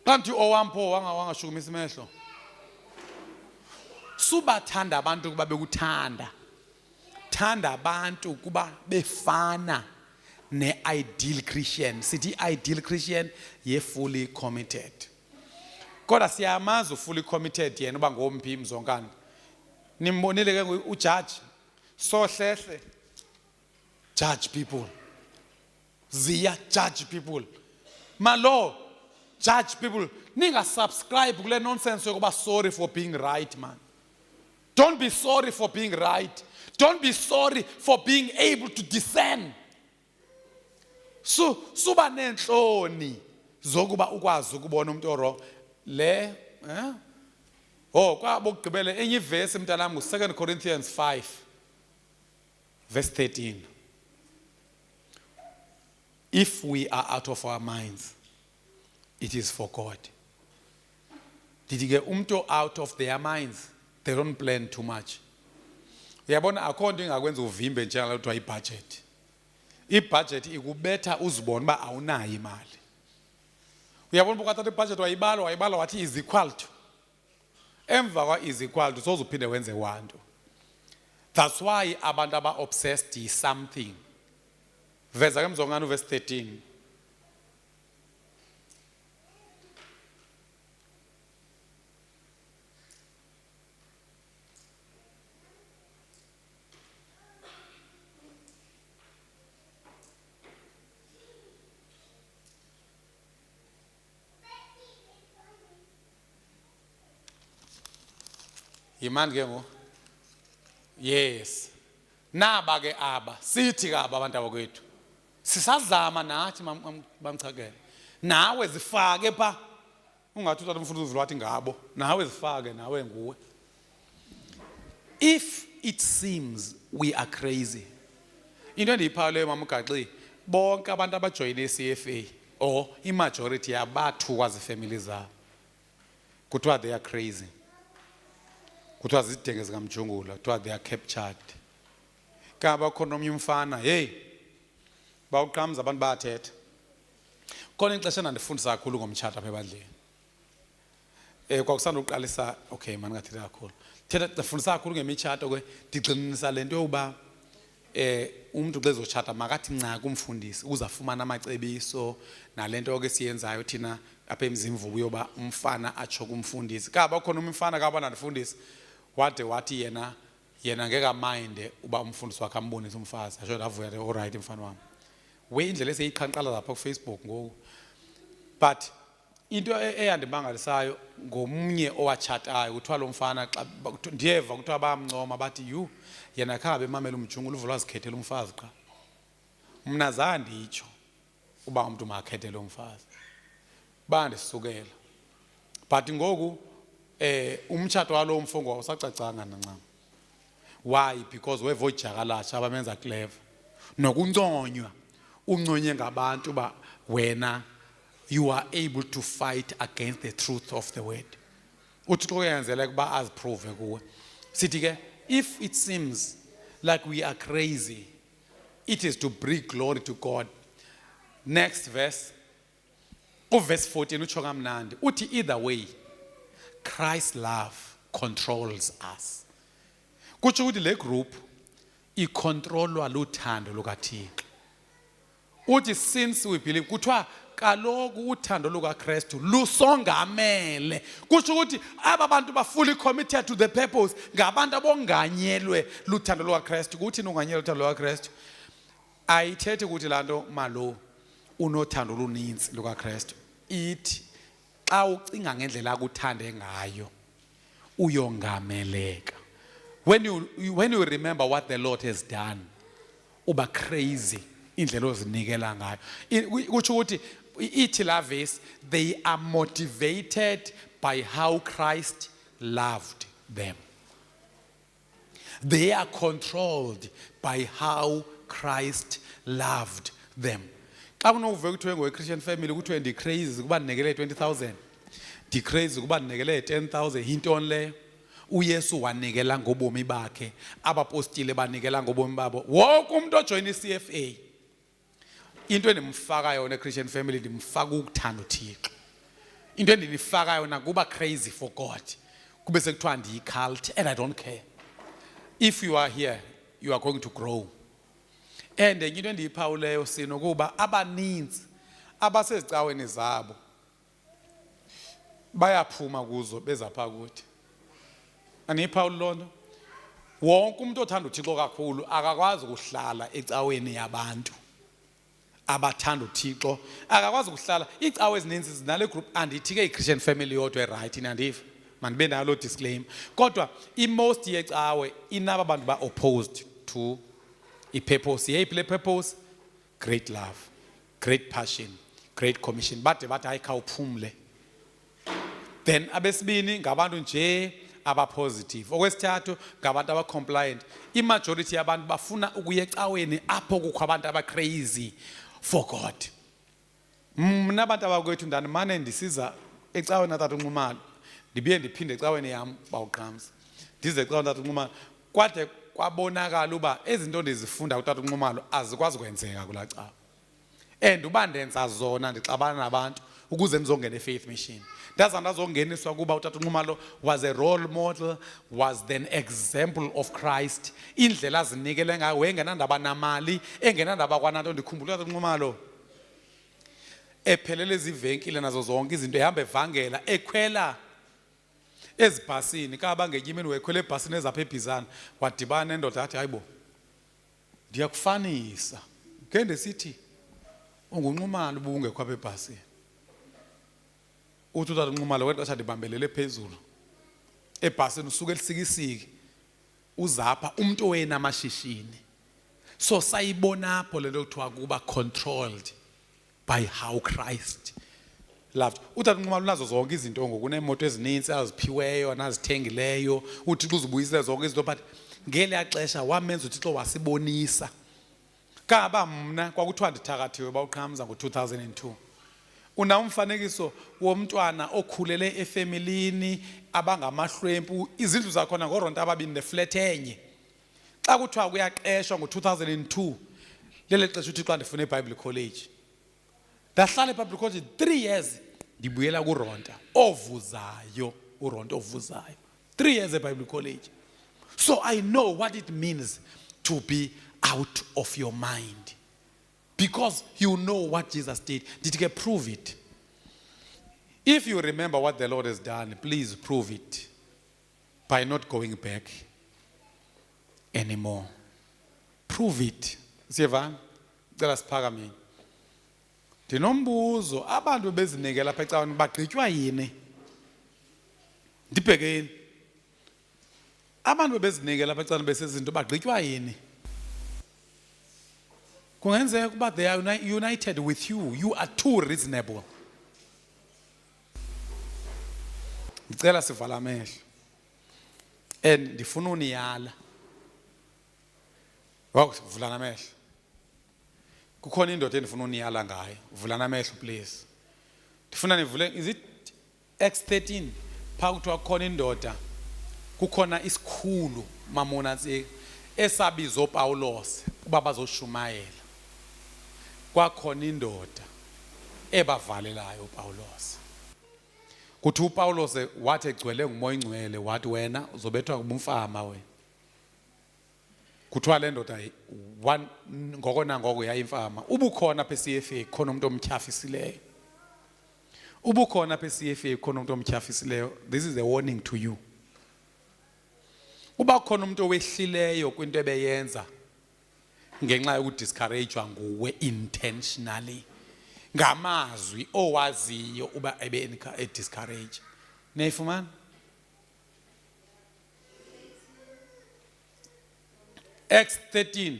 Kanti owami pho wangashukumisa imehlo. Subathanda abantu kuba bekuthanda. Thanda abantu kuba befana ne-ideal Christian. Sithi ideal Christian ye fully committed. Kodwa siyamazi fully committed yena uba ngomphi mzonkana. Nimbonile ke ujudge. Sohlehle. Judge people. Ziya judge people. Malo judge people. Ninga subscribe kule nonsense yokuba sorry for being right, man. Don't be sorry for being right. Don't be sorry for being able to discern. So suba nenhloni zokuba ukwazi ukubona umuntu oro le kwabo kugqibele enye verse mntanami ngu2 Corinthians 5 verse 13. If we are out of our minds, it is for God. Did you get umuntu out of their minds? They don't plan too much. Uyabona akho nto ingakwenza uvimbe njengalo kuthiwa ibudget. Ibudget ikubetha uzibone ba awunayo imali. Uyabona ukuthatha ibudget wayibala wathi is equal to. Emva kwa is equal to sozuphinde wenze wanto. That's why abantu aba obsessed is something. Veza ke mzongana verse 13. Imani ke ngo? Yes. Naba ke aba, sithi ke aba abantu abakwethu. Sisazama nathi bamchakele. Nawe zifake pha. ungathi utata umfundisi uzulu wathi ngabo nawe zifake nawe nguwe. If it seems we are crazy, into endiyiphawuleyo mama uGaxi, bonke abantu abajoyine i-CFA or imajority yabathu kwazifamily zabo kuthiwa they are crazy, kuthiwa zizidenge zikaMjungula, kuthiwa they are captured. Kaba khona omnye umfana hey bawuqhamza abantu bayathetha. Khona ixesha endandifundisa kakhulu ngomtshato apha ebandleni. Kwakusanda uqalisa okay mani ngathethi kakhulu. Ndifundisa kakhulu ngemitshato ke ndigxininisa lento yokuba umuntu xa ezotshata makathi nca kumfundisi uzafumana amacebiso nalento ke siyenzayo thina apha emzimvubu yoba umfana atsho kumfundisi. Kaba khona umfana kabana ndifundisi wathi yena ngeka mind uba umfundisi wakhe ambonise umfazi. Asho ndavuya all right mfana wami. We indlela eseyiqhanqala lapha ku Facebook ngoku. But into eyandimangalisayo ngomnye owatshatayo kuthiwa lo mfana xa ndiyeva kuthiwa bayamncoma bathi you yena khangabe emamela uMjungula uvula azikhethela umfazi qha. Mna zange nditsho uba umuntu makakhethele umfazi bandisukela. But ngoku umtshato walo mfo ngowusacacanga nancama. Why? Because weva uJakalasha abamenza clever nokunconywa unconye ngabantu ba wena you are able to fight against the truth of the word. Uthixo uyenzele kuba aziprove kuwe. Sithi ke if it seems like we are crazy, it is to bring glory to God. Next verse, verse 14 utsho kamnandi uthi either way Christ's love controls us. Kutsho ukuthi le group icontrolwa luthando lukaThixo. Uthi since we believe kuthiwa kaloku uthando lukaKristu lusongamele. Kutsho ukuthi aba bantu ba fully committed to the purpose ngabantu abonganyelwe luthando lukaKristu. Kuthi unganyelwe luthando lukaKristu ayithethi ukuthi lanto malo unothando oluninzi lukaKristu. Ithi xa ucinga ngendlela akuthande ngayo uyongameleka. When you remember what the Lord has done, uba crazy indlela ozinikela ngayo. Kutsho ukuthi ithi la verse they are motivated by how Christ loved them. They are controlled by how Christ loved them. Xa unowuve kuthiwe ngowe-Christian family kuthiwe ndi-crazy kuba ndinikele 20,000, ndi-crazy kuba ndinikele 10,000, yintoni leyo? uYesu wanikela ngobomi bakhe, abapostile banikela ngobomi babo. Wonke umuntu ojoyina iCFA into endimfaka yona eChristian family ndimfaka ukuthanda uThixo. Into endinifaka yona kuba crazy for God. Kube sekuthiwa ndiyi-cult and I don't care. If you are here, you are going to grow. And into endiyiphawuleyo sinokuba abaninzi abasezicaweni zabo bayaphuma kuzo bezapha kuthi. Aniyiphawula lonto? Wonke umuntu othanda uThixo kakhulu akakwazi ukuhlala ecaweni yabantu abathanda uThixo. Akakwazi ukuhlala icawe ezininzi zinale group andithi ke iChristian family yodwa right nandiva. Manibe nalo disclaimer. Kodwa most yecawe inaba bantu ba opposed to i-purpose. Yeyiphi le purpose? Great love, great passion, great commission. Bade bathi hayi khawuphumle. Then abesibini ngabantu nje aba-positive. Okwesithathu ngabantu aba-compliant. I-majority yabantu bafuna ukuya ecaweni apho kukho abantu aba-crazy for God. Mna abantu abakwethu ndanimane ndisiza ecaweni natata uNxumalo. Ndibuye ndiphinde ecaweni yam bawuqhamza. Ndize ecaweni natata uNxumalo. Kwade kwabonakala uba ezinto ndizifunda kutata uNxumalo azikwazi kwenzeka kula cawa. And uba ndenza zona ndixabana nabantu ukuze ndizongena e-faith mission. Ndazongeniswa kuba utata uNxumalo was a role model, was an example of Christ. Indlela azinikele ngayo engenandaba namali, engenandaba kwananto. Ndikhumbula utata uNxumalo ephelele izivenkile nazo zonke izinto ehamba evangela ekhwela ezibhasini. Kaba ngenyimeni wekhwela ebhasini ezapha eBhizana wadibana nendoda yathi hayibo ndiyakufanisa ngende sithi unguNxumalo ubungekho apha ebhasini. Uthi utata uNxumalo wexesha ndibambelele phezulu ebhasini usuke elisikisiki uzapha umuntu wena amashishini. So sayibona apho lento kuthiwa kuba controlled by how Christ loved. Utata uNxumalo unazo zonke izinto ngoku, uneemoto ezininzi aziphiweyo nazithengileyo, uThixo uzibuyisile zonke izinto, but ngeliya xesha wamenza uThixo wasibonisa. Kaba mna kwakuthiwa ndithakathiwe bawuqhamza ngo-2002. Unamfanekiso womntwana okhulele efamilini abangamahlwempu, izindlu zakhona ngoronto ababini neflat enye. Xa kuthiwa kuyaqeshwa ngo-2002, lele xesha uthi xa ndifuna eBible College. Ndahlala eBible College 3 years, ndibuyela kuRonta ovuzayo, uRonta ovuzayo. 3 years eBible College. So I know what it means to be out of your mind. Because you know what Jesus did. Did he prove it? If you remember what the Lord has done, please prove it by not going back anymore. Prove it. Siyeva, cela siphakame. Ndinombuzo, abantu bezinikela apha ecaweni bagqitywa yini? Ndibhekeni. Abantu bezinikela apha ecaweni besezinto bagqitywa yini? Kungenzeka ukuba they are united with you. You are too reasonable. Ngicela sivala amehlo. And ndifuna uniyala. Vulana amehlo. Kukhona indoda endifuna uniyala ngayo. Vulana amehlo please. Ndifuna nivule, is it X13? Phaa kuthiwa kukhona indoda. Kukhona isikhulu mamona ntsika esabizo Pawulos kuba bazoshumayela. Kwakhona indoda ebavalelayo uPawulos. Kuthi uPawulos wathi egcwele ngumoya ingcwele wathi wena uzobethwa kubumfama wena. Kuthiwa le ndoda ngoko nangoko yayimfama. Ubukhona apha eCFA khona umuntu omtyhafisileyo. Ubukhona apha eCFA khona umuntu omtyhafisileyo. This is a warning to you. Uba khona umuntu owehlileyo kwinto ebeyenza ngenxa yokudiscouragewa nguwe intentionally ngamazwi owaziyo uba discourage. Niyayifumana? X13.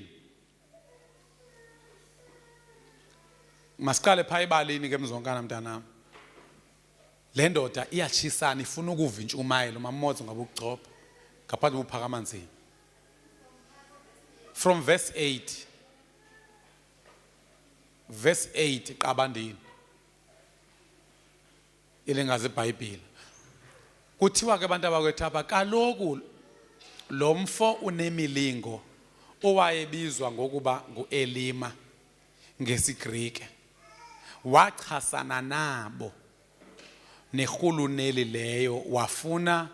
Masiqale phaa ebalini ke mzonkana mntanam. Le ndoda iyatshisana ifuna ukuva intshumayelo mamozo ngabugcopha ngaphandle uphakama nzima. From verse 8. Verse 8 qabandini. Ilengaze iBhayibhile. Kuthiwa ke abantu abakwethu apha kaloku lo mfo unemilingo owayebizwa ngokuba nguElima ngesiGrike. Wachasana nabo nerhuluneli leyo wafuna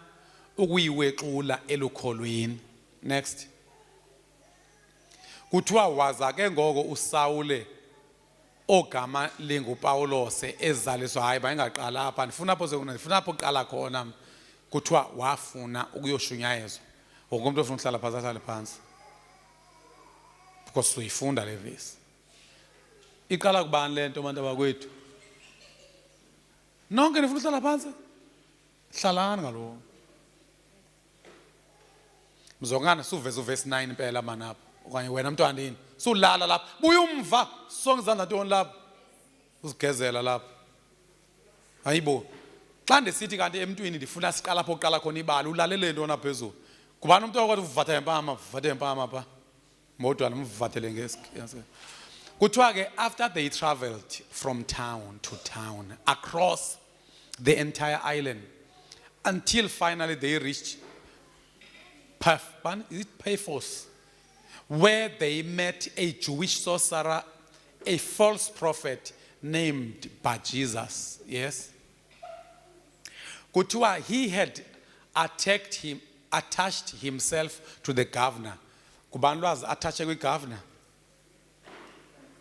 ukuyiwequla elukholweni. Next. Kuthiwa waza ke ngoko uSawule ogama linguPawulos ezaliswa hayi bayingaqala apha ndifuna apho uqala khona. Kuthiwa wafuna ukuyoshunyayezwa. Wonke umuntu ofuna ukuhlala phansi ahlale phansi. Because uyifunda le verse. Iqala kubani le nto abantu abakwethu? Nonke nifuna ukuhlala phansi? Hlalani ngaloo. Mzongana suveza uverse 9 impela manapha. Okanye wena mntwana ndini sulala lapha buya umva sonke izandla ntoni lapha uzigezela lapha. Hayibo xa ndisithi kanti emntwini ndifuna siqala apho uqala khona ibali ulalele ntoni aphezulu. Kubani umuntu okwathi uvatha empama pha modwa nomvathele ngesi. Kuthiwa ke after they traveled from town to town across the entire island until finally they reached Paphos, where they met a Jewish sorcerer, a false prophet named Bar-Jesus. Yes. Kuthiwa he had attached himself to the governor. Kubani lwazi attached kwi-governor?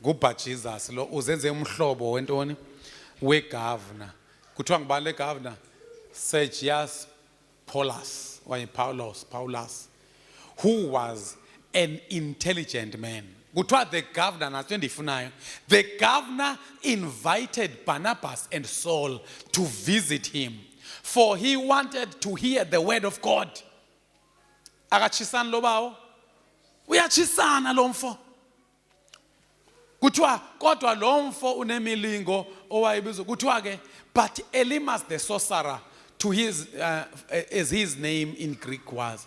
Bar-Jesus lo uzenze umhlobo wentoni we-governor. Kuthiwa ngubani le governor? Sergius Paulus, who was an intelligent man. Kuthiwa the governor naso endifunayo. The governor invited Barnabas and Saul to visit him, for he wanted to hear the word of God. Akatshisana lo bawo? Uyatshisana lo mfo. kuthiwa kodwa lo mfo unemilingo owayebizwa kuthiwa ke but Elimas the sorcerer to his as his name in Greek was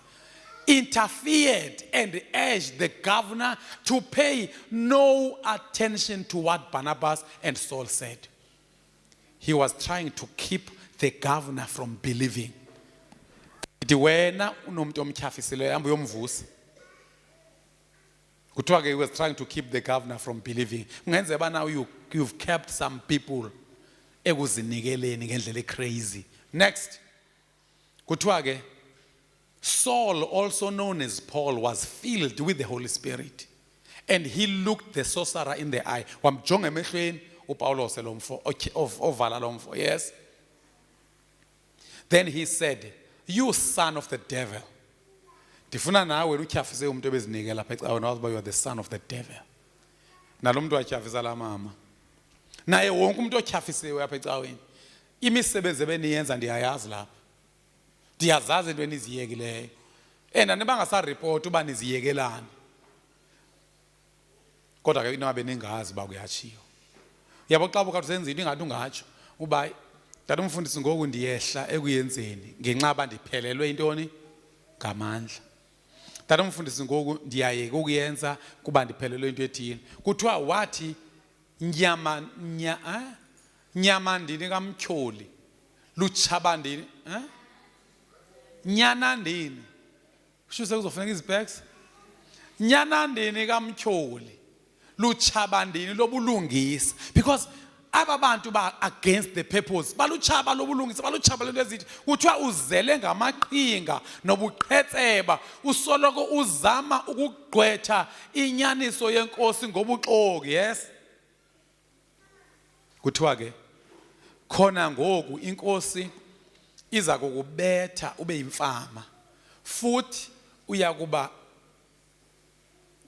interfered and urged the governor to pay no attention to what Barnabas and Saul said. He was trying to keep the governor from believing. Ithi wena unomuntu omtyhafisileyo hamba uyomvusa. Kuthiwa ke he was trying to keep the governor from believing. Kungenzeka now you've kept some people ekuzinikeleni ngendlela crazy. Next. Kuthiwa ke Saul, also known as Paul, was filled with the Holy Spirit. And he looked the sorcerer in the eye. Wamjonga emehlweni uPaulos lo mfo ovala lo mfo. Yes. Then he said, "You son of the devil." Ndifuna nawe utyhafise umuntu ebezinikela lapha ecaweni wazi you are the son of the devil. Nalomuntu watyhafisa la mama. Naye wonke umuntu otyhafisiwe lapha ecaweni. Imisebenzi ebeniyenza ndiyayazi lapha. Ndiyazazi into eniziyekileyo. Nibangasa report uba niziyekelani. Kodwa ke inabe ningazi ba kuyachiyo. Yabo xa buka usenzini ingathi ungatsho uba dada umfundisi ngoku ndiyehla ekuyenzeni ngenxa ndiphelelwe intoni ngamandla. Dada umfundisi ngoku ndiyayeka ukuyenza kuba ndiphelelwe into ethini. Kuthiwa wathi nyama ndini kamtyholi luchabandini nyanandini kushuse kuzofuneka izibheks nyanandini kamtyholi luchabandini lobulungisa because aba bantu ba against the purpose baluchaba lobulungisa baluchaba lento ezithi kuthiwa uzele ngamaqhinga nobuqhetseba usoloko uzama ukugqwetha inyaniso yenkosi ngobuxoki. Yes. Kuthiwa ke khona ngoku inkosi iza kukubetha ube imfama futhi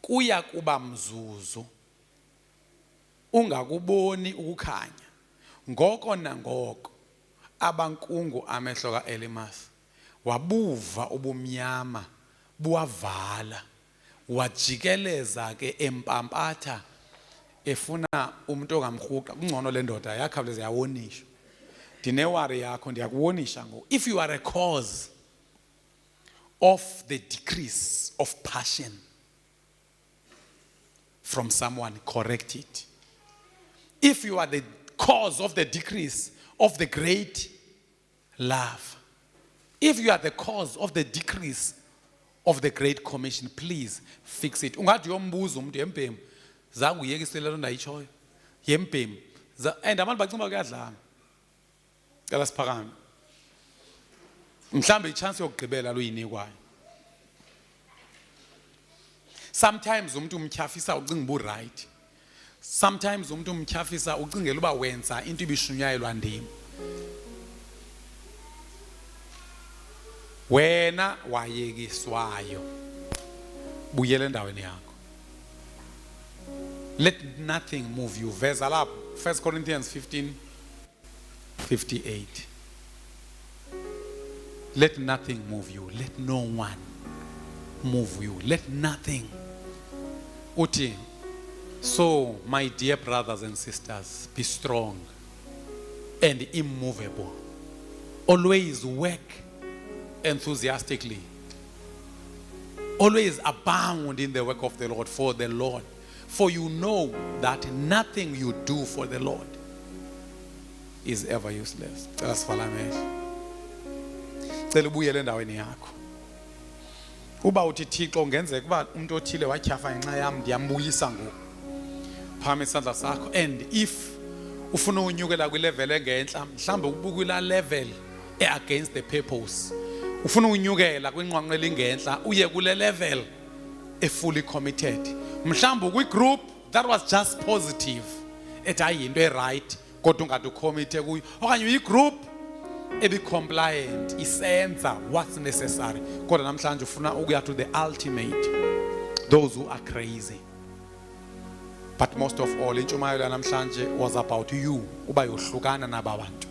kuya kuba mzuzu ungakuboni ukukhanya ngoko nangoko abankungu amehlo kaElimas wabuva ubumnyama buwavala wajikeleza ke empampatha efuna umuntu ongamrhuqa kungcono le ndoda yakhawuleza yawonisha. Dinewari yakho ndiyakuwonisha ngo if you are a cause of the decrease of passion from someone, correct it. If you are the cause of the decrease of the great love, if you are the cause of the decrease of the great commission, please fix it. Ungathi uyombuza umuntu yempemu zange uyekiswe lento ndayitshoyo yempemu and abantu bacinga kuyadlanga. Cela siphakame. Mhlambe ichance yokugqibela luyinikwayo. Sometimes umuntu umtyhafisa ucinga ubu right. Sometimes umuntu umtyhafisa ucingela uba wenza into ibishunyayelwa ndim. Wena wayekiswayo buyele endaweni yakho. Let nothing move you. Veza lapho 1 Corinthians 15:58. Let nothing move you. Let no one move you. Let nothing. Uti. So, my dear brothers and sisters, be strong and immovable. Always work enthusiastically. Always abound in the work of the Lord for the Lord. For you know that nothing you do for the Lord is ever useless. That's Falamesh. Cela ubuyele endaweni yakho. Uba uthi Thixo ngenzeka kuba umuntu othile watyhafa ngenxa yami ndiyambuyisa ngoku. Phama isandla sakho and if ufuna unyukela kwilevel engenhla mhlambe ubuka kula level against the purpose. Ufuna unyukela kwinqwanqela ingenhla uye kule level fully committed. Mhlambe kwi-group that was just positive. Ethi ayinto e-right kodwa ungathi ucommit kuyo. Okanye uyi-group ebi-compliant isenza what's necessary. Kodwa namhlanje ufuna ukuya to the ultimate. Those who are crazy. But most of all, intshumayelo namhlanje was about you. Uba yohlukana naba bantu.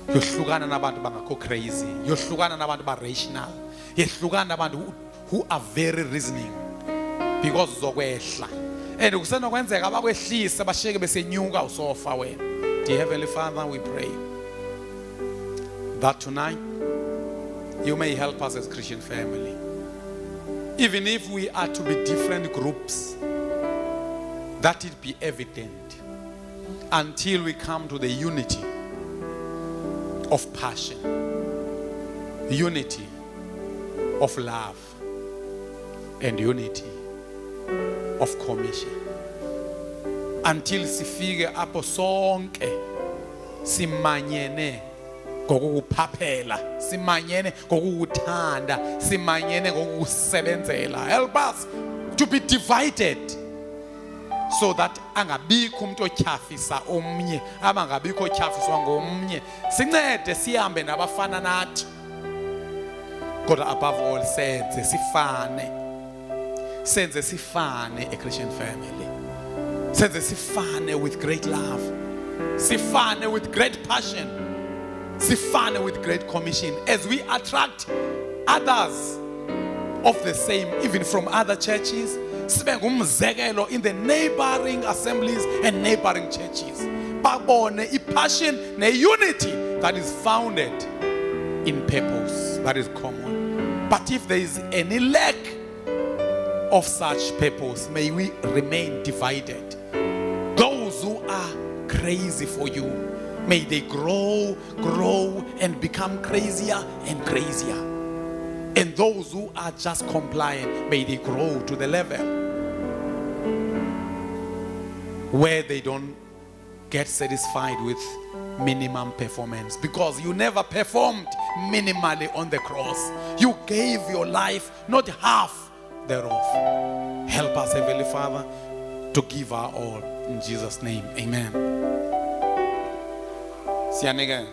Yohlukana nabantu bangakho crazy. Yohlukana nabantu ba rational. Yohlukana nabantu who are very reasoning. Because uzokwehla And kusenokwenzeka bakwehlise bashiyeke besenyuka usofa wena. Dear Heavenly Father, we pray that tonight you may help us as Christian family. Even if we are to be different groups, that it be evident until we come to the unity of passion, unity of love, and unity of commission. Until sifike apho sonke simanyene ngokukuphaphela, simanyene ngokukuthanda, simanyene ngokukusebenzela. Help us to be divided, so that angabikho umuntu otyhafisa omnye, abangabikho otyhafiswa ngomnye. Sincede sihambe nabafana nathi, kodwa above all senze sifane a Christian family. Senze sifane with great love, sifane with great passion, sifane with great commission, as we attract others of the same, even from other churches. Sibe ngumzekelo in the neighboring assemblies and neighboring churches. Babone i-passion ne-unity that is founded in purpose, that is common. But if there is any lack of such purpose, may we remain divided. Those who are crazy for you, may they grow and become crazier and crazier. And those who are just compliant, may they grow to the level where they don't get satisfied with minimum performance, because you never performed minimally on the cross. You gave your life, not half thereof. Help us, Heavenly Father, to give our all. In Jesus' name, amen. Siyaneke.